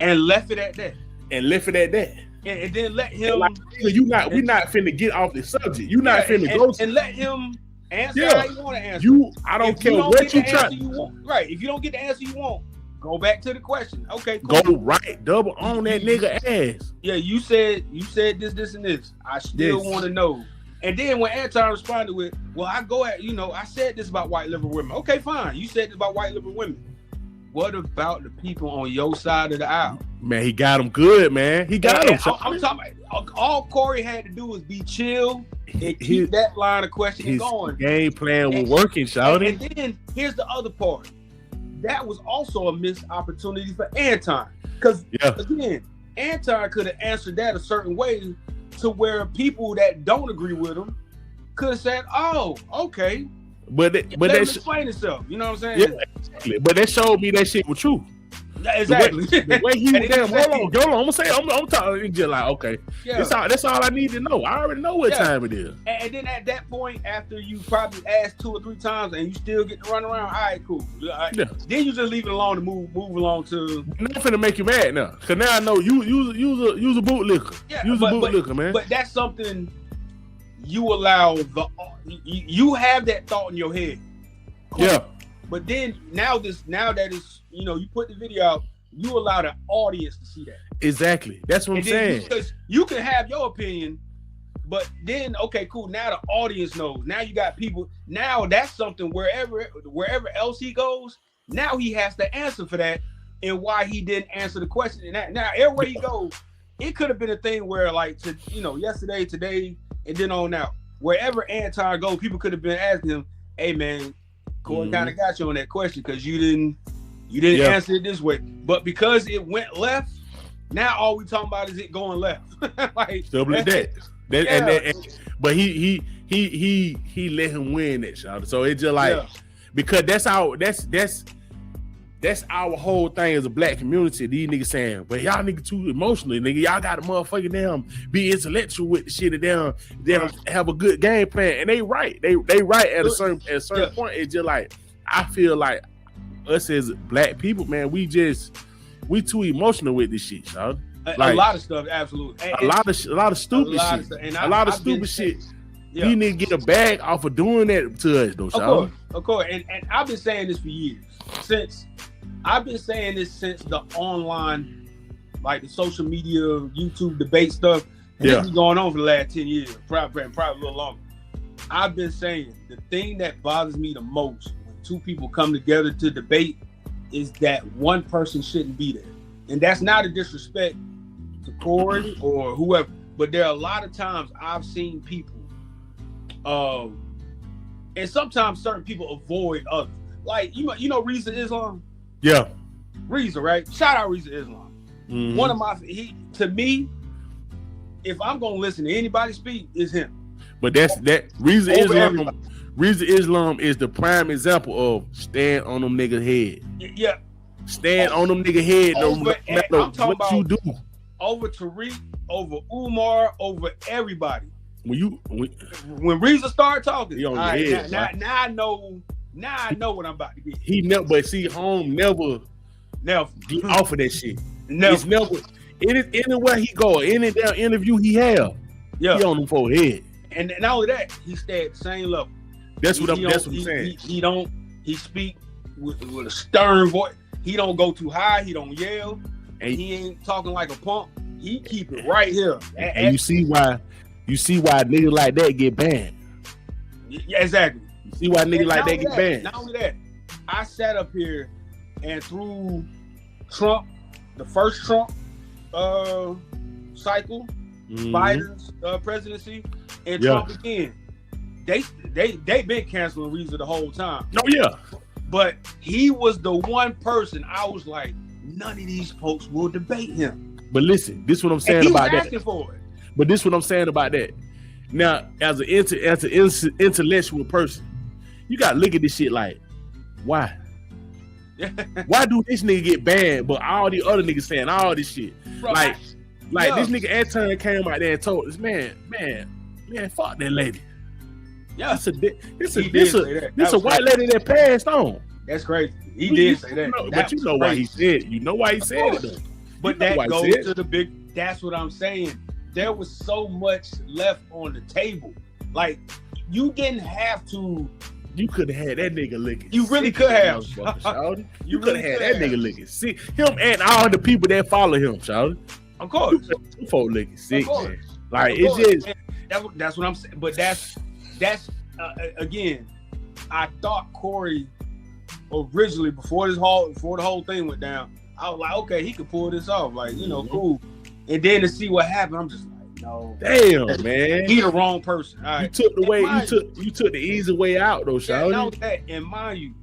And left it at that. And then let him. Like, we're not finna get off the subject. You not finna go and let him answer how you want to answer. I don't care what you try. Right. If you don't get the answer you want, go back to the question. Okay. Cool. Go right. Double on that nigga ass. Yeah. You said this, and this. I still want to know. And then when Anton responded with, well, I said this about white liberal women. Okay, fine. You said this about white liberal women. What about the people on your side of the aisle? Man, he got them good, man. He got them. I'm talking about, all Corey had to do was be chill and keep that line of questioning going. Game plan was working, shouty. And then here's the other part. That was also a missed opportunity for Anton. Because, again, Anton could have answered that a certain way to where people that don't agree with him could have said, "Oh, okay." But let him explain himself. You know what I'm saying? Yeah, exactly. But that showed me that shit was true. Exactly. The way he was damn. Hold on. I'm gonna say. I'm talking just like, okay. Yeah. That's all I need to know. I already know what time it is. And then at that point, after you probably asked 2 or 3 times and you still get to run around, all right, cool. Right. Yeah. Then you just leave it alone to move along to. Nothing to make you mad now, cause now I know you use a bootlicker. Yeah, use a bootlicker, man. But that's something you allow you have that thought in your head. Cool. Yeah. But then now that it's, you put the video out, you allow the audience to see that. Exactly. That's what I'm saying. Because you can have your opinion, but then, okay, cool. Now the audience knows. Now you got people. Now that's something wherever else he goes, now he has to answer for that and why he didn't answer the question. And now everywhere he goes, it could have been a thing where yesterday, today, and then on out. Wherever Anton goes, people could have been asking him, hey man, Corey kind of got you on that question because you didn't answer it this way. But because it went left, now all we talking about is it going left. Like stuff like that. But he let him win that shot. So it's just like because that's our whole thing as a black community. These niggas saying, but y'all niggas too emotional, nigga. Y'all got to motherfucking damn be intellectual with the shit and damn have a good game plan. And they right. They right at a certain point. It's just like I feel like us as black people, man, we too emotional with this shit, y'all. Like, a lot of stuff, absolutely. A lot of stupid shit. A lot of stupid shit. Yeah. You need to get a bag off of doing that to us, though, y'all. Of course. And I've been saying this for years. I've been saying this since the online, like the social media, YouTube debate stuff. And this is going on for the last 10 years, probably a little longer. I've been saying the thing that bothers me the most when 2 people come together to debate is that one person shouldn't be there. And that's not a disrespect to Corey or whoever, but there are a lot of times I've seen people, and sometimes certain people avoid others. Like, you know Reza Islam? Yeah. Reza, right? Shout out Reza Islam. Mm-hmm. One of to me, if I'm gonna listen to anybody speak, it's him. But Reza Islam. Reza Islam is the prime example of stand on them niggas' head. Yeah. Stand on them niggas' head no matter what you do. Over Tariq, over Umar, over everybody. When Reza started talking, on your head, now I know what I'm about to get. He never, but see, Home never get off of that shit. Never. It's never anywhere he go, any damn interview he have, he on them forehead. And not only that, he stay at the same level. That's what I'm saying. He speak with a stern voice. He don't go too high. He don't yell. And he ain't talking like a punk. He keep it right here. And you see why niggas like that get banned. Yeah, exactly. You see why niggas like that get banned. Not only that, I sat up here and through Trump, the first Trump cycle, Biden's presidency, and Trump again. They been canceling Reza the whole time. Oh yeah. But he was the one person I was like, none of these folks will debate him. But listen, this is what I'm saying about that. Asking for it. But this is what I'm saying about that. Now, as an intellectual person, you gotta look at this shit like, why? Why do this nigga get banned, but all the other niggas saying all this shit? Bro, like this nigga Anton came out there and told us, man, fuck that lady. Yeah, this a white lady that passed on. That's crazy. He did say that. But you know why he said it. You know why he said it though. But that goes to the big. That's what I'm saying. There was so much left on the table. Like, you didn't have to. You could have had that nigga licking. You really could have. You could have had that nigga licking. See him and all the people that follow him, Charlie. Of course. Folk licking sick, man. Like, it's just. That's what I'm saying. But that's again, I thought Corey originally before the whole thing went down, I was like, okay, he could pull this off, like, cool. And then to see what happened, I'm just like, no. Damn, man. He the wrong person. All right. You took the way you took the easy way out though, Shawty. And mind you,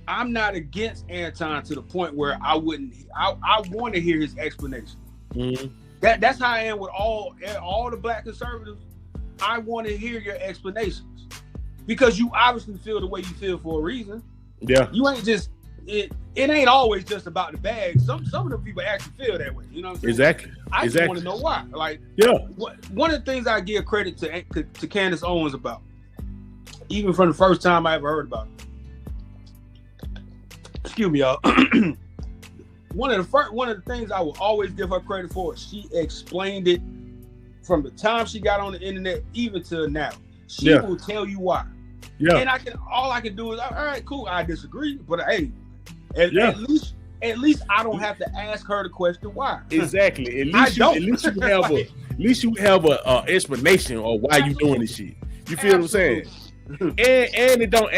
I'm not against Anton to the point where I want to hear his explanation. Mm-hmm. That's how I am with all the black conservatives. I want to hear your explanations because you obviously feel the way you feel for a reason. Yeah. You ain't just it ain't always just about the bag. Some of the people actually feel that way. You know what I'm saying? Exactly. I just want to know why. Like, one of the things I give credit to Candace Owens about, even from the first time I ever heard about it. Excuse me, y'all. One of the things I will always give her credit for, she explained it from the time she got on the internet even to now. She will tell you why. Yeah. And all I can do is, all right, cool, I disagree, but hey, at least I don't have to ask her the question why. Exactly. At least you have a explanation of why you doing this shit. You feel what I'm saying? And it don't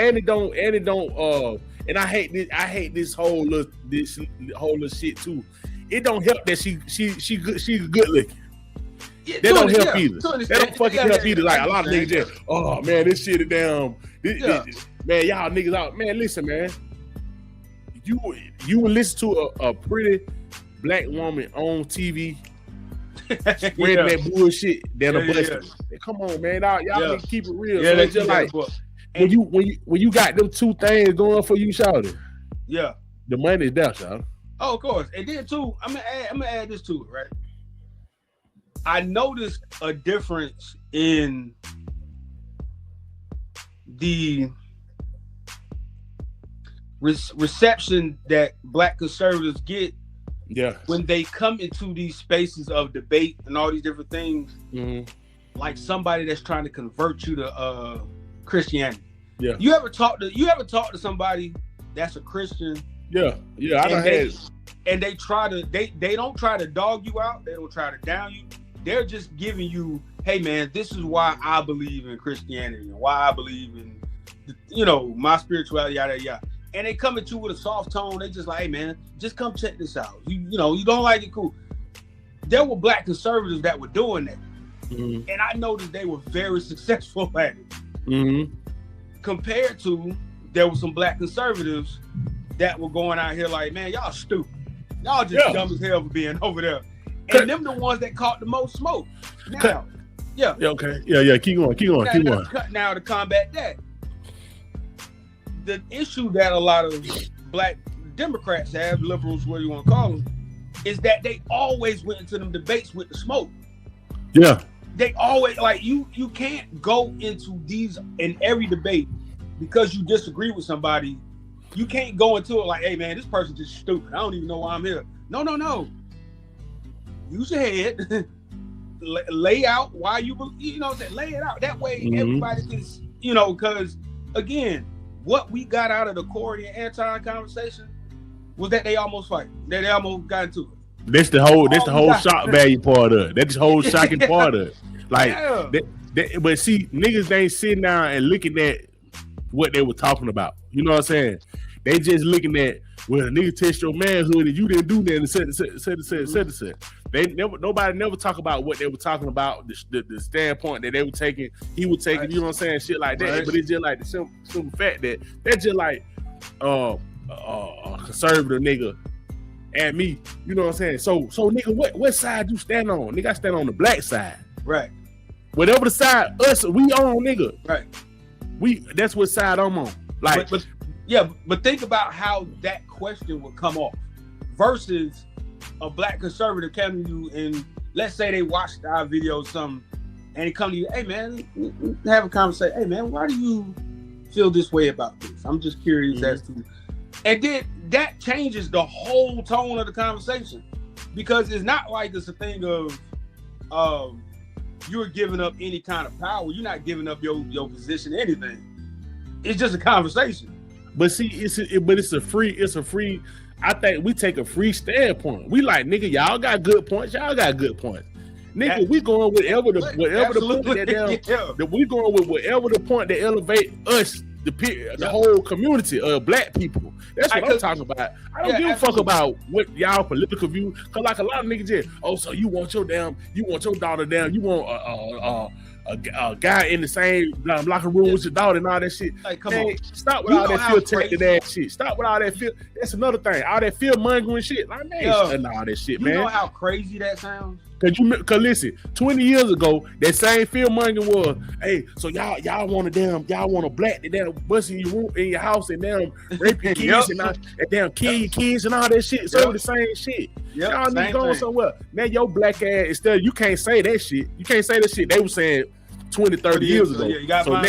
and I hate this whole little shit too. It don't help that she good looking. Yeah, that don't help either. That don't fucking help either. Like a lot of niggas just, oh man, this shit is damn. Man, y'all niggas out. Man, listen, man. You will listen to a pretty black woman on TV spreading that bullshit than a busted. Come on, man. Y'all can keep it real. So it's just like when you got them two things going for you, shawty. Yeah. The money is there, shawty. Oh, of course. And then too, I'm gonna add this to it, right? I noticed a difference in the reception that black conservatives get when they come into these spaces of debate and all these different things, like somebody that's trying to convert you to Christianity. Yeah. You ever talk to somebody that's a Christian? Yeah. I don't have. And they don't try to dog you out. They don't try to down you. They're just giving you, hey man, this is why I believe in Christianity and why I believe in, my spirituality, yada yada. And they come at you with a soft tone. They just like, hey man, just come check this out. You don't like it, cool. There were black conservatives that were doing that, and I noticed they were very successful at it. Compared to, there were some black conservatives that were going out here like, man, y'all stupid. Y'all just dumb as hell for being over there. And them the ones that caught the most smoke. Now, okay. Keep going. Now to combat that, the issue that a lot of black Democrats have, liberals, what you want to call them, is that they always went into them debates with the smoke. Yeah. They always, like, you can't go into these in every debate because you disagree with somebody. You can't go into it like, hey man, this person's just stupid. I don't even know why I'm here. No. Use your head, lay out why you know what I'm saying, lay it out. That way everybody can, because again, what we got out of the Corey and Anton conversation was that they almost fight. They almost got into it. That's the whole shock value part of it. That's the whole shocking part of it. Like, but see, niggas ain't sitting down and looking at what they were talking about. You know what I'm saying? They just looking at, well, a nigga test your manhood and you didn't do that and said. Nobody never talk about what they were talking about, the standpoint that they were taking, he was taking, you know what I'm saying, shit like that. Right. But it's just like the simple fact that they're just like a conservative nigga at me, you know what I'm saying? So nigga, what side you stand on? Nigga, I stand on the black side. Right. Whatever the side we on, nigga. Right. That's what side I'm on. Like, but think about how that question would come off versus a black conservative coming to you and let's say they watched our video or something and they come to you, hey man, have a conversation. Hey man, why do you feel this way about this? I'm just curious as to, and then that changes the whole tone of the conversation because it's not like it's a thing of you're giving up any kind of power. You're not giving up your position, anything. It's just a conversation. But see, it's a free. I think we take a free standpoint. We like, nigga, y'all got good points. Y'all got good points. Nigga, we going with whatever the point that we going with whatever the point that elevate us, the whole community of black people. That's what I'm talking about. I don't give a fuck about what y'all political view. Cause like a lot of niggas just, so you want your daughter down, you want a guy in the same locker room with your daughter and all that shit. Like, come man, on. Stop with all that filtered ass shit. Stop with all that feel. That's another thing. All that fear mongering shit. Like, man, and all that shit, man. You know how crazy that sounds? Cause listen, 20 years ago, that same fear mongering was, hey, so y'all want a black that damn bust in your house and damn rape your kids and damn kill your kids and all that shit. So the same shit. Y'all need to go somewhere. Now your black ass, instead, you can't say that shit. You can't say that shit they were saying 20, 30 years ago. So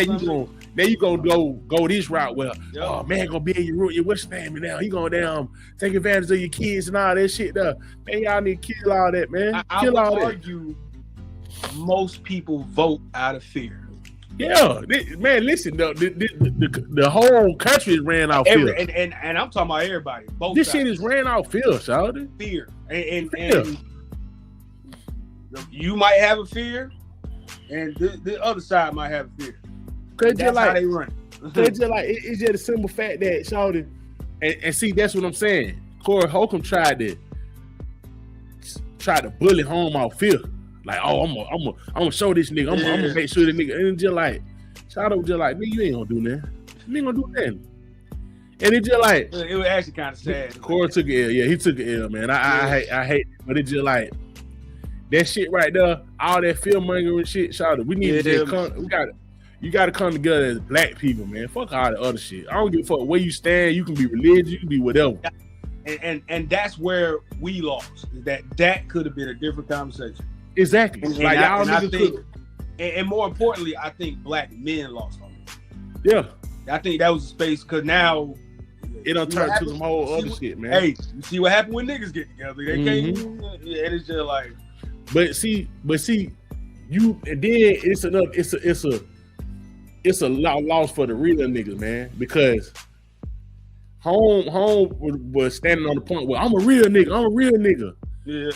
now you gonna go this route where, oh man, gonna be in your what's name now? He gonna damn take advantage of your kids and all that shit there. Man, y'all need to kill all that, man. I would argue most people vote out of fear. Yeah, man, listen, the whole country is ran out fear. And I'm talking about everybody. Both this sides. shit is ran out fear, shawty. Fear. And you might have a fear, and the other side might have a fear. That's how they run. It's just a simple fact that shawty, and see, that's what I'm saying. Corey Holcomb tried to bully home off fear. Like, oh, I'm gonna show this nigga. I'm gonna make sure the nigga. And just like, Shadow was just like, nigga, you ain't gonna do that. You ain't gonna do nothing. And it just like, it was actually kind of sad. Corey took an L. Yeah, he took an L, man. I hate it, but it just like that shit right there. All that fear mongering shit, Shadow. We need to you gotta come together as black people, man. Fuck all the other shit. I don't give a fuck where you stand. You can be religious. You can be whatever. And that's where we lost. That could have been a different conversation. Exactly. And more importantly, I think black men lost on it. Yeah. I think that was a space because now it done turned to some whole other shit, man. Hey, you see what happened when niggas get together? They can't. And it's just like. But see, you and then it's a loss for the real niggas, man, because home was standing on the point where I'm a real nigga. Yeah.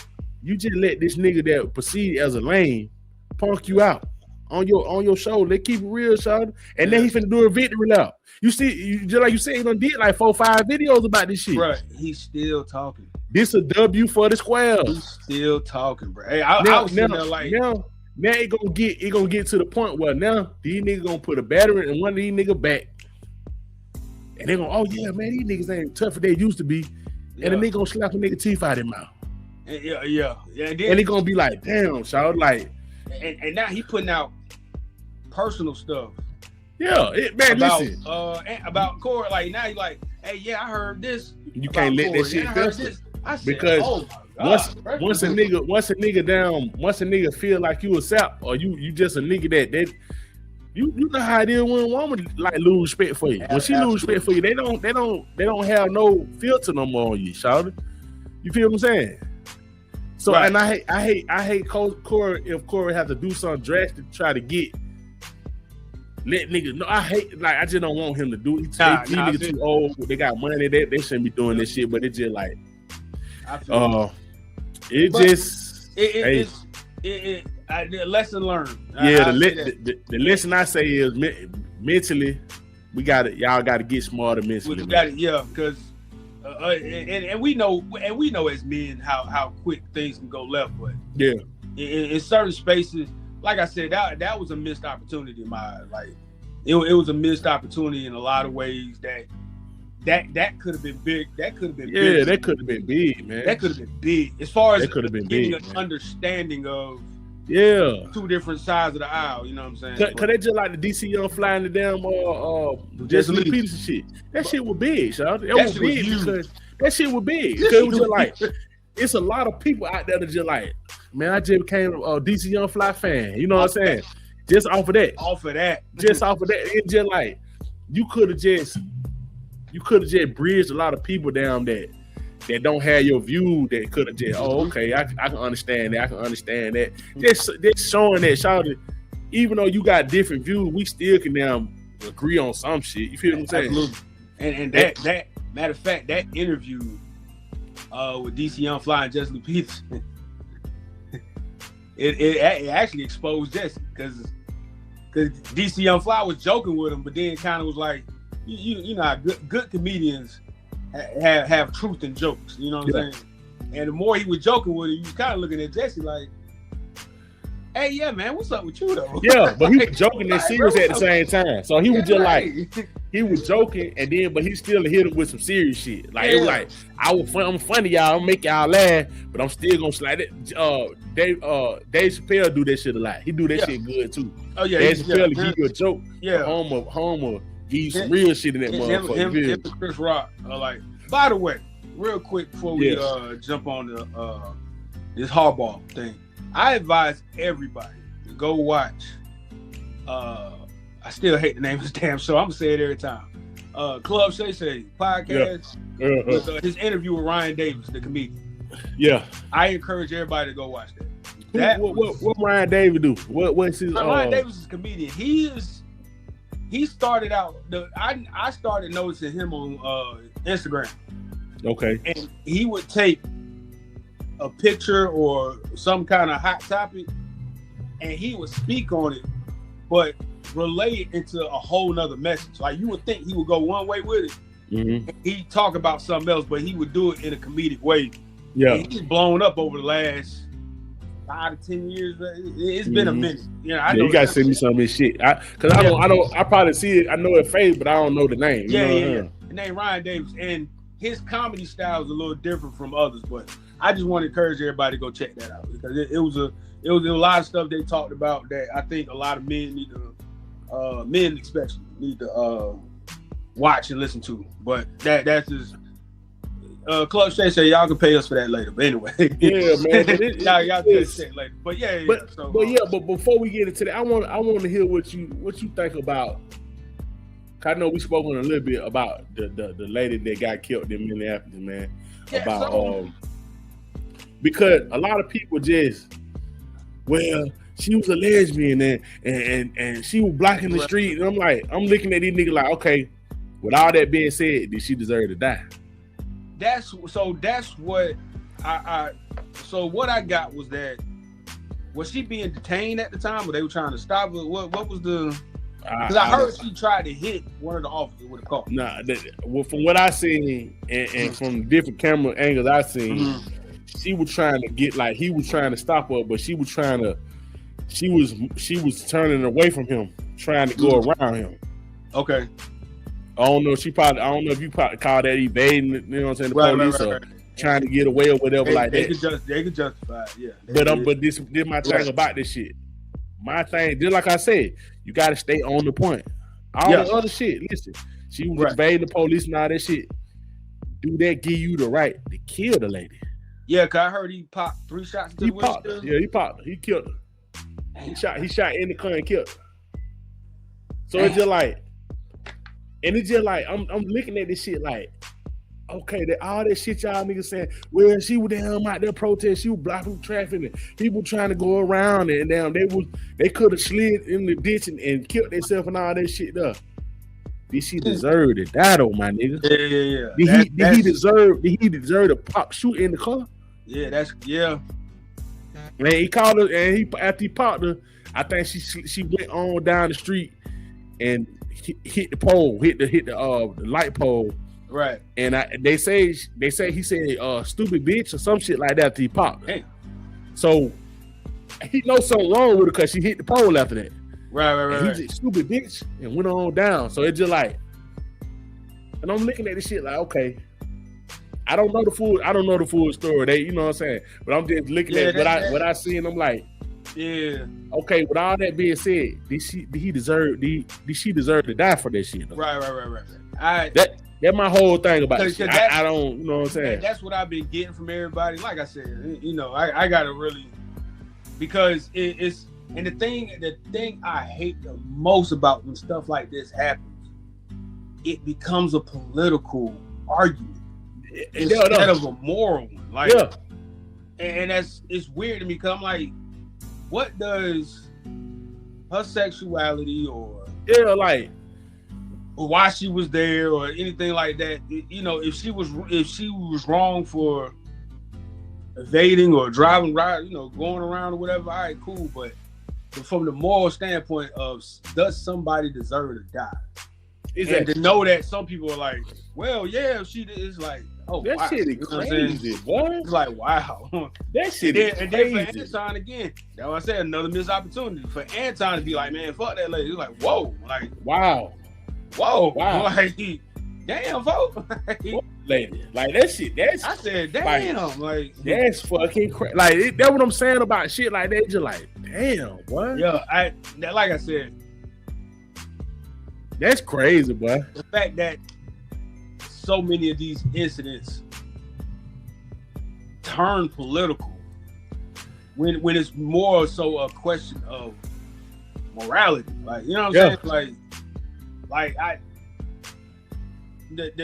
You just let this nigga that perceived as a lame punk you out on your show. They keep it real, son. And then he finna do a victory lap. You see, just like you said, he done did like 4-5 videos about this shit. Right. He's still talking. This a W for the squares. He's still talking, bro. Hey, I was sitting there like now it gonna get to the point where now these niggas gonna put a battery in one of these niggas back. And they gonna, oh yeah, man, these niggas ain't tough as they used to be. And the nigga gonna slap a nigga teeth out of his mouth. Yeah. And he gonna be like, damn, child, like, and now he putting out personal stuff. Yeah, listen. About Corey, like now he like, hey, yeah, I heard this. You can't let that shit fester. Because oh my God, once a nigga feel like you a sap or you just a nigga that you know how it is when a woman like lose respect for you. When she lose respect for you, they don't have no filter no more on you, shawty. You feel what I'm saying? So and I hate Corey if Corey has to do something drastic to try to let niggas know. I just don't want him to do it. These niggas too old. They got money. They shouldn't be doing this shit. But it's just like, lesson learned. The lesson I say is mentally, y'all got to get smarter mentally. Because and we know as men how quick things can go left. But in certain spaces, like I said, that was a missed opportunity in my eyes. Like it was a missed opportunity in a lot of ways that could have been big. That could have been big. Yeah, that could have been big, man. That could have been big. As far as getting an man. understanding of two different sides of the aisle, you know what I'm saying? Cause they just like the DC Young flying the damn Jesse Lee Peterson shit. That shit was big, y'all. That was big because that shit was big. Because it was just like it's a lot of people out there that just like, man, I just became a DC Young Fly fan. You know what I'm saying? Just off of that. Just off of that. It's just like you could have just bridged a lot of people down that don't have your view. That could have just, okay, I can understand that. I can understand that. Just showing that, shout out, even though you got different views, we still can now agree on some shit. You feel what I'm saying? Absolutely. And that matter of fact, that interview with DC Young Fly and Jesse Lee Peterson, it actually exposed Jesse because DC Young Fly was joking with him, but then kind of was like, you know how good comedians have truth in jokes, you know what I'm saying? And the more he was joking with him, you was kind of looking at Jesse like, Hey, yeah, man, what's up with you though? Yeah, but he was joking and serious at the same time. So he was just like, he was joking, and then but he still hit him with some serious shit. Like it was like, I'm funny, y'all. I'm make y'all laugh, but I'm still gonna slide it. Dave Chappelle do that shit a lot. He do that shit good too. Oh yeah, Dave Chappelle give you a joke. Yeah, Homer give you some real shit in that motherfucker. Him and Chris Rock are like. By the way, real quick before we jump on the this hardball thing, I advise everybody to go watch. I still hate the name of this damn show. I'm gonna say it every time. Club Shay Shay podcast with his interview with Ryan Davis, the comedian. Yeah, I encourage everybody to go watch that. What Ryan Davis do? What's his? Ryan Davis is a comedian. He started out. I started noticing him on Instagram. Okay. And he would take a picture or some kind of hot topic, and he would speak on it, but relay it into a whole nother message. Like you would think he would go one way with it. Mm-hmm. He'd talk about something else, but he would do it in a comedic way. Yeah. And he's blown up over the last 5 to 10 years. It's been a minute. You know, you gotta send me some of this shit. Cause I probably see it. I know it face, but I don't know the name. Yeah. The name Ryan Davis, and his comedy style is a little different from others, but I just want to encourage everybody to go check that out because it was a lot of stuff they talked about that I think a lot of men need to, men especially need to watch and listen to. But that's just Club Shay Shay. Y'all can pay us for that later. But anyway, yeah, man. y'all can check later. But yeah. But before we get into that, I want to hear what you think about. I know we spoke on a little bit about the lady that got killed in Minneapolis, man. Because a lot of people just, she was a lesbian and she was blocking the street, and I'm looking at these niggas like, okay, with all that being said, did she deserve to die? That's what so what I got was that, was she being detained at the time, or they were trying to stop her? What was the? Because I heard she tried to hit one of the officers with a car. Nah, from what I seen and from different camera angles I seen, she was trying to get, like, he was trying to stop her, but she was turning away from him, trying to go around him. Okay. I don't know if you probably call that evading, you know what I'm saying, the police or trying to get away or whatever they could justify it, yeah. But this my thing about this shit. My thing, just like I said, you got to stay on the point. All the other shit, listen, she was evading the police and all that shit. Do that give you the right to kill the lady? Yeah, because I heard he popped 3 shots into the windshield. Yeah, he popped her. He killed her. He shot in the car and killed her. So it's just like, and it's just like, I'm looking at this shit like, okay, all that shit y'all niggas saying, well, she was down out there protesting, she was blocking traffic, and people trying to go around, and damn, they could have slid in the ditch and killed themselves and all that shit up. Did she deserve to die though, my nigga? Yeah. Did he deserve to shoot in the car? Yeah, Man, he called her, and after he popped her, I think she went on down the street and hit the pole, hit the light pole. Right. And they say he said stupid bitch or some shit like that after he popped. Hey. So he knows something wrong with her because she hit the pole after that. Right. He just stupid bitch and went on down. So it's just like, and I'm looking at this shit like, okay, I don't know the full story. They, you know what I'm saying? But I'm just looking at what I see, and I'm like, yeah. Okay, with all that being said, did she deserve to die for that shit? Though? Right. That's my whole thing about it. I don't, you know what I'm saying? That's what I've been getting from everybody. Like I said, you know, I gotta really, because it's, and the thing I hate the most about when stuff like this happens, it becomes a political argument instead of a moral one. Like, and it's weird to me because I'm like, what does her sexuality or why she was there or anything like that, you know, if she was wrong for evading or driving right, you know, going around or whatever, all right, cool. But from the moral standpoint of, does somebody deserve to die? Exactly. And to know that some people are like, well, yeah, if she did, it's like, that wow. shit is crazy, boy. It's like, wow. That shit is crazy. And then for Anton again, that's what I said, another missed opportunity for Anton to be like, man, fuck that lady. He's like, whoa, like, wow, like, damn, folks. Lady, like that shit. That's I said, damn, like that's fucking crazy. Like that's what I'm saying about shit like that. Just like, damn, what? Yeah, like I said, that's crazy, boy. The fact that so many of these incidents turn political when it's more so a question of morality. Like, you know what I'm saying? Like but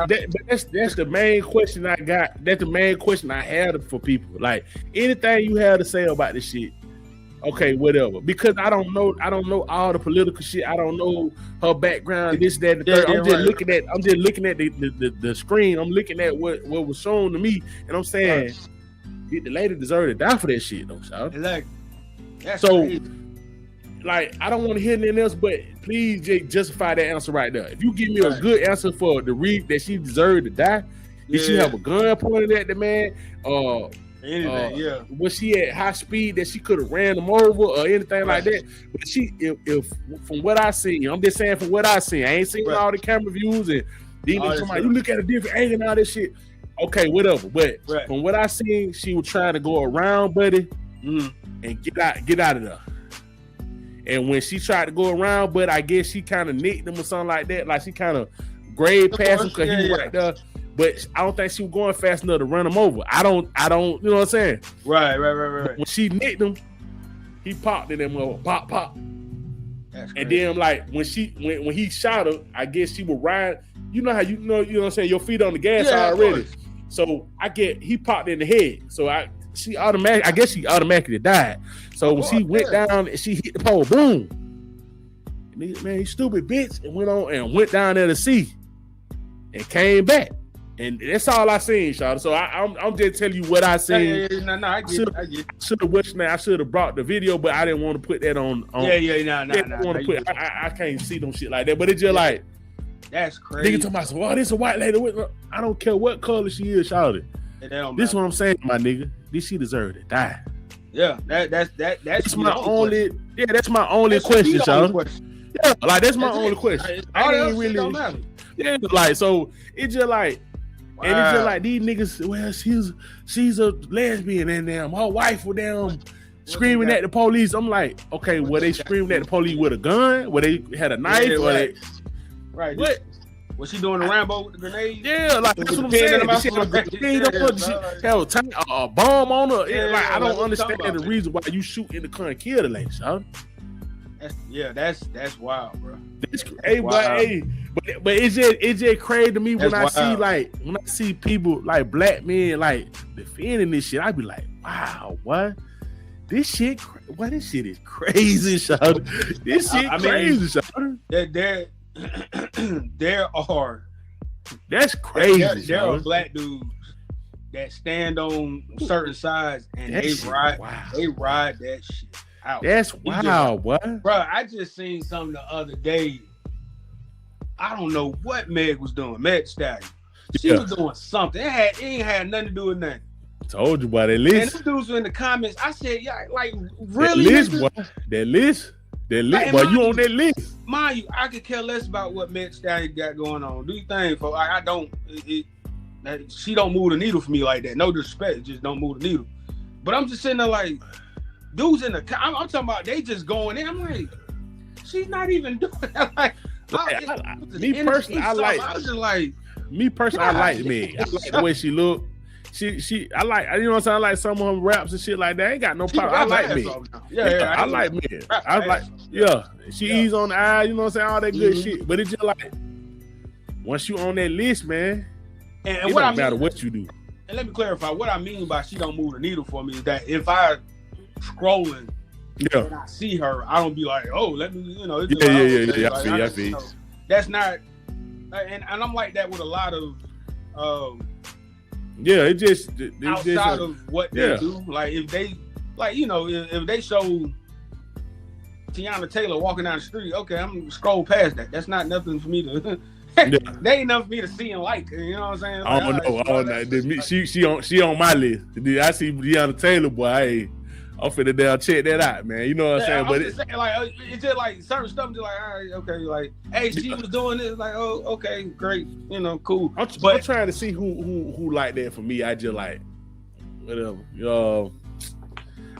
that's the main question I got. That's the main question I had for people. Like, anything you have to say about this shit, okay, whatever. Because I don't know all the political shit. I don't know her background, this, that, and the third. I'm just looking at the screen. I'm looking at what was shown to me, and I'm saying, the lady deserved to die for that shit, though, child. Exactly. That's so crazy. Like, I don't want to hear anything else, but please justify that answer right there. If you give me a good answer for the reason that she deserved to die, did she have a gun pointed at the man? Was she at high speed that she could have ran him over or anything like that? But if from what I see, I'm just saying from what I see, I ain't seen all the camera views and you look at a different angle and all this shit. Okay, whatever. But from what I seen, she was trying to go around, buddy, and get out of there. And when she tried to go around, but I guess she kind of nicked him or something like that. Like, she kind of grazed past him because he was right there. But I don't think she was going fast enough to run him over. I don't, you know what I'm saying? Right. When she nicked him, he popped in them, pop. And then, like, when he shot her, I guess she would ride. You know how you know what I'm saying? Your feet on the gas already. So he popped in the head. So I guess she automatically died. So when she went down and she hit the pole, boom. And man, you stupid bitch, and went down there to see, and came back. And that's all I seen, Shawty. So I'm just telling you what I seen. I get it. I should have brought the video, but I didn't want to put that on. I can't see them shit like that. But it's just like, that's crazy. Nigga talking about, well, this a white lady. I don't care what color she is, Shawty. This is what I'm saying, my nigga. This she deserved to die. Yeah, that's my only. Yeah, that's my only question, Shawty. Yeah, like that's my only question. I didn't really. Yeah, like so. It's just like. Wow. And it's just like these niggas, well, she's a lesbian and her wife was screaming at the police. I'm like, okay, were they screaming at the police with a gun? Were they had a knife? Right. What? Was she doing the Rambo with the grenade? Yeah, like that's what I'm saying. She had a bomb on her. Yeah, like I don't understand the reason why you shoot in the car and kill the lady, son. That's wild, bro. But it's just crazy to me when I see people like black men like defending this shit. I be like, wow, what? This shit is crazy, son. This shit crazy, son. That's crazy. There are black dudes that stand on certain sides and they ride that shit out. That's wild, what? Bro, I just seen something the other day. I don't know what Meg was doing. Meg Stallion. She was doing something. It ain't had nothing to do with nothing. Told you about that list. And the dudes were in the comments. I said, yeah, like, really? That list, like, boy, you on that list. Mind you, I could care less about what Meg Stallion got going on. Do you think, folks? I don't. She don't move the needle for me like that. No disrespect, just don't move the needle. But I'm just sitting there like, dudes in the. I'm talking about they just going in. I'm like, she's not even doing that. Like, me personally, I like Meg. I like the way she look. I like, you know what I'm saying? I like some of her raps and shit like that. I ain't got no problem. I like Meg. I like Meg. I like, she ease on the eye, you know what I'm saying? All that good shit. But it's just like, once you on that list, man, it don't matter what you do. And let me clarify, what I mean by she don't move the needle for me is that if I scrolling and I see her, I don't be like, oh, let me, you know. I feel. That's not, and I'm like that with a lot of, it's outside of what they do. Like if they, like, you know, if they show Tiana Taylor walking down the street, okay, I'm gonna scroll past that. That's not nothing for me to. They ain't enough for me to see and like. You know what I'm saying? Like, I don't know. She on my list. I see Breonna Taylor, boy. Hey, I'm finna down check that out, man. You know what I'm saying? But it's just like certain stuff. Just like, all right, okay, like, hey, she was doing this. Like, oh, okay, great, you know, cool. I'm trying to see who like that for me. I just like whatever.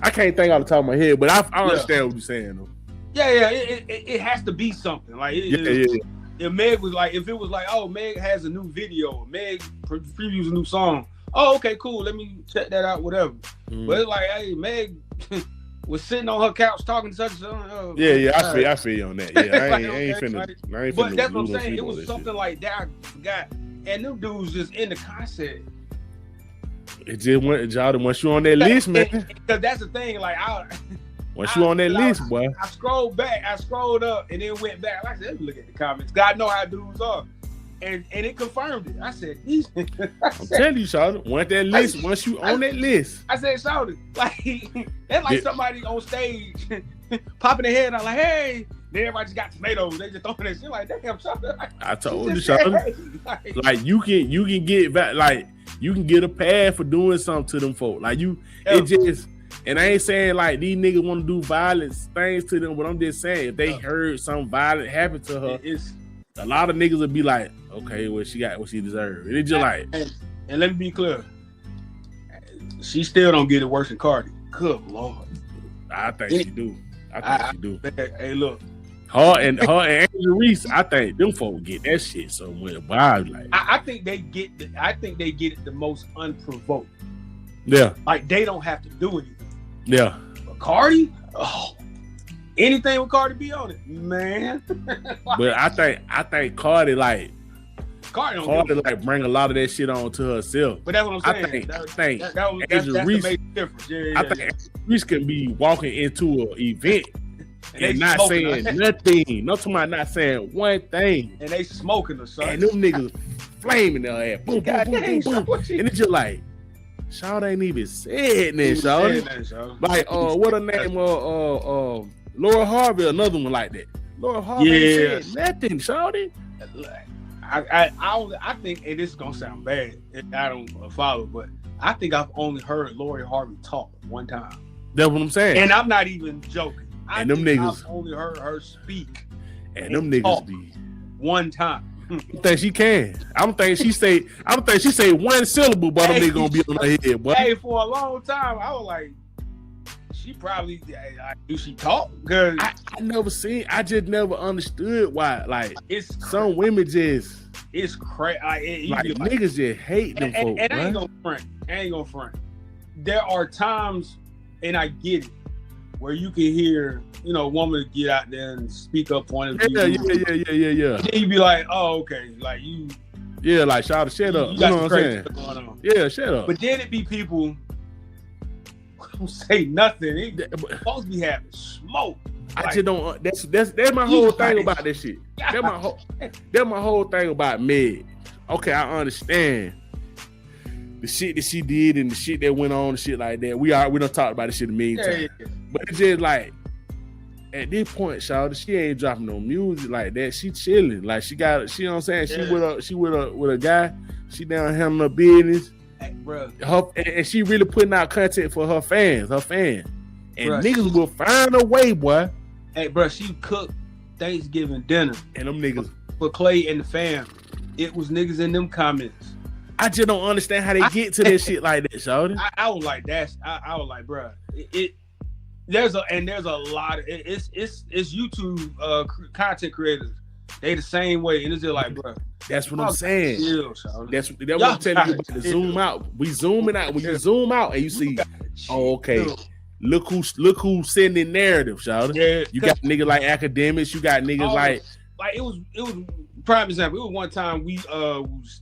I can't think off the top of my head, but I understand what you're saying though. Yeah, it has to be something. Like, if Meg was like, if it was like, oh, Meg has a new video, Meg previews a new song. Oh, okay, cool. Let me check that out, whatever. But it's like, hey, Meg was sitting on her couch talking to such and such. Oh, I feel you on that. Yeah, I ain't finna. But that's what I'm saying. It was something like that. I forgot. And them dudes just in the concept. It just went, Jordan. Once you on that list, man. Because that's the thing. Like, once you on that list, boy. I scrolled up, and then went back. Like I said, let me look at the comments. God know how dudes are. And it confirmed it. I said, I'm telling you, Shawty, once you on that list. I said, Shawty, like, that's like somebody on stage popping their head out like, hey, then everybody just got tomatoes. They just throwing that shit like, damn, Shawty. Like, I told you, Shawty. Like, you can get back, like, you can get a pass for doing something to them folk. Like, it just, and I ain't saying like these niggas want to do violent things to them, but I'm just saying if they heard something violent happen to her, a lot of niggas would be like, okay, well, she got what she deserved. And it's just like, and let me be clear, she still don't get it worse than Cardi. Good Lord. I think she do. I think she do. Hey, look. Her and Angela Reese, I think them folks get that shit somewhere. But I think they get it the most unprovoked. Yeah. Like they don't have to do anything. Yeah. But Cardi, anything with Cardi B on it, man. But I think Cardi like bring a lot of that shit on to herself. But that's what I'm saying. That's the major difference. I think Angela Reese can be walking into an event and not saying nothing. No, to my not saying one thing. And they smoking or something. And them niggas flaming their ass. Boom, boom, boom, boom, boom. And it's just like, Shaw ain't even said that, Shaw. Like, what her name? Laura Harvey, another one like that. Laura Harvey ain't said nothing, Shawty. I think, and this is gonna sound bad, I don't follow, but I think I've only heard Lori Harvey talk one time. That's what I'm saying. And I'm not even joking. And them niggas, I've only heard her speak. And them niggas be one time. I think she can. I don't think she say one syllable, but them niggas gonna be on her head, boy. Hey, for a long time, I was like, she probably do she talk? Cause I never seen. I just never understood why. Like, it's some women just. It's crazy. Like niggas just hate them folks. And I ain't gonna front. There are times, and I get it, where you can hear, a woman get out there and speak up point of view. Yeah. And then you be like, oh, okay, like you. Yeah, like shut up. You know what I'm saying? Going on. Yeah, shut up. But then it be people who don't say nothing. They supposed to be having smoke. I just don't. That's my whole thing about this shit. That's my whole thing about Meg. Okay, I understand the shit that she did and the shit that went on and shit like that. We done talked about this shit a million times. Yeah. But it's just like at this point, Shawty, she ain't dropping no music like that. She chilling. Like she know what I'm saying? She with a guy. She down handling her business. Hey, bro. And she really putting out content for her fans. And niggas will find a way, boy. Hey, bro, she cooked Thanksgiving dinner. And them niggas. For Clay and the fam. It was niggas in them comments. I just don't understand how they get to this shit like that, Shawty. I was like, I was like, bro, there's a lot of it's YouTube content creators. They the same way, and it's just like, bro. That's what I'm saying. That's what I'm telling you about the zoom out. We zooming out. When you zoom out and you see, oh, okay. Look who's sending narrative, Shawty. Yeah, you got niggas like academics. You got niggas like it was prime example. It was one time we was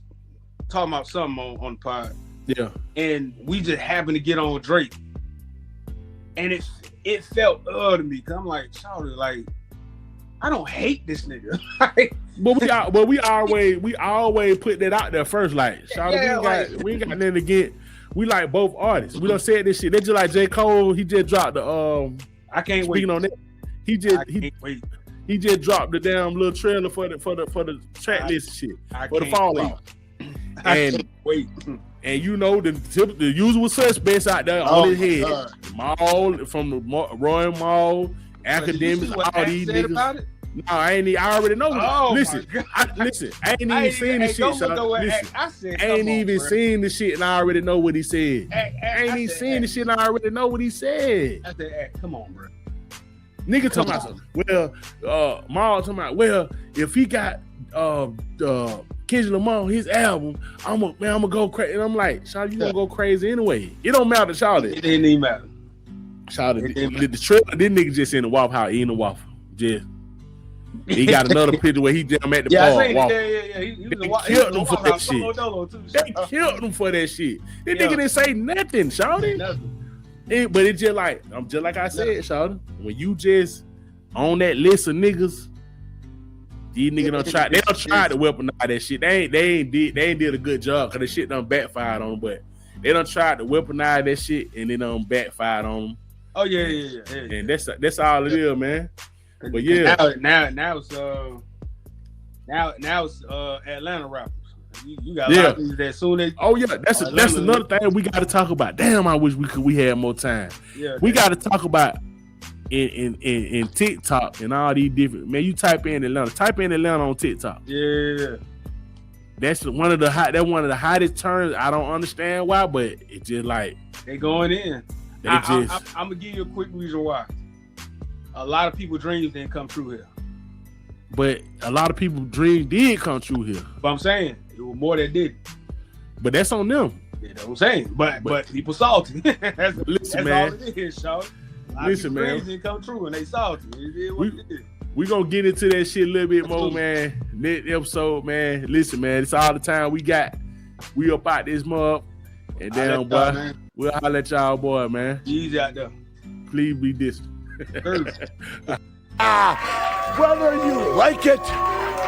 talking about something on the pod. Yeah. And we just happened to get on Drake. And it felt to me, cause I'm like, Shawty, like, I don't hate this nigga. but we always put that out there first, like, Shawty, we ain't got nothing to get. We like both artists. We done said this shit. They just like J. Cole. He just dropped the I can't wait on that. He He just dropped the damn little trailer for the track list shit for the fall off. And wait. And you know the usual suspects out there on his head. Mall from the Royal Mall, academics, all these niggas. No, I already know. Oh, listen, I ain't even seen the shit. I ain't even seen the shit, and I already know what he said. I ain't even seen the shit, and I already know what he said. I said, come on, bro. Nigga talking about something. Well, Maul talking about, well, if he got Kendrick Lamar, his album, I'm gonna go crazy. And I'm like, Shawty, you gonna go crazy anyway. It don't matter, Shawty. It didn't even matter. Shawty, the trailer, this nigga just in the Waffle House eating a waffle. Just. He got another picture where he jam at the bar. He killed him for that shit. They killed him for that shit. This nigga didn't say nothing, Shawty. But it's just like I said, Shawty. When you just on that list of niggas, these niggas don't try to weaponize that shit. They ain't did a good job because the shit done backfired on them. But they done tried to weaponize that shit and it done backfired on them. Oh yeah. And that's all it is, man. But yeah, now it's Atlanta rappers. You got a lot of things that soon as that's another thing we got to talk about. Damn, I wish we had more time. Yeah, we got to talk about in TikTok and all these different, man. You type in Atlanta on TikTok. Yeah, that's one of the hottest terms. I don't understand why, but it's just like they going in. I'm gonna give you a quick reason why. A lot of people's dreams didn't come true here. But a lot of people's dreams did come true here. But I'm saying it was more that did. But that's on them. You know what I'm saying? But people salty. that's man. all it is, Sean. Listen, man. Dreams didn't come true and they salty. We gonna get into that shit a little bit more, man. Next episode, man. Listen, man. It's all the time we got. We up out this month. And then, boy, we'll holler at y'all, boy, man. Easy out there. Please be distant. Whether you like it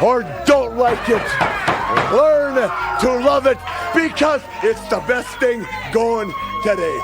or don't like it, learn to love it because it's the best thing going today.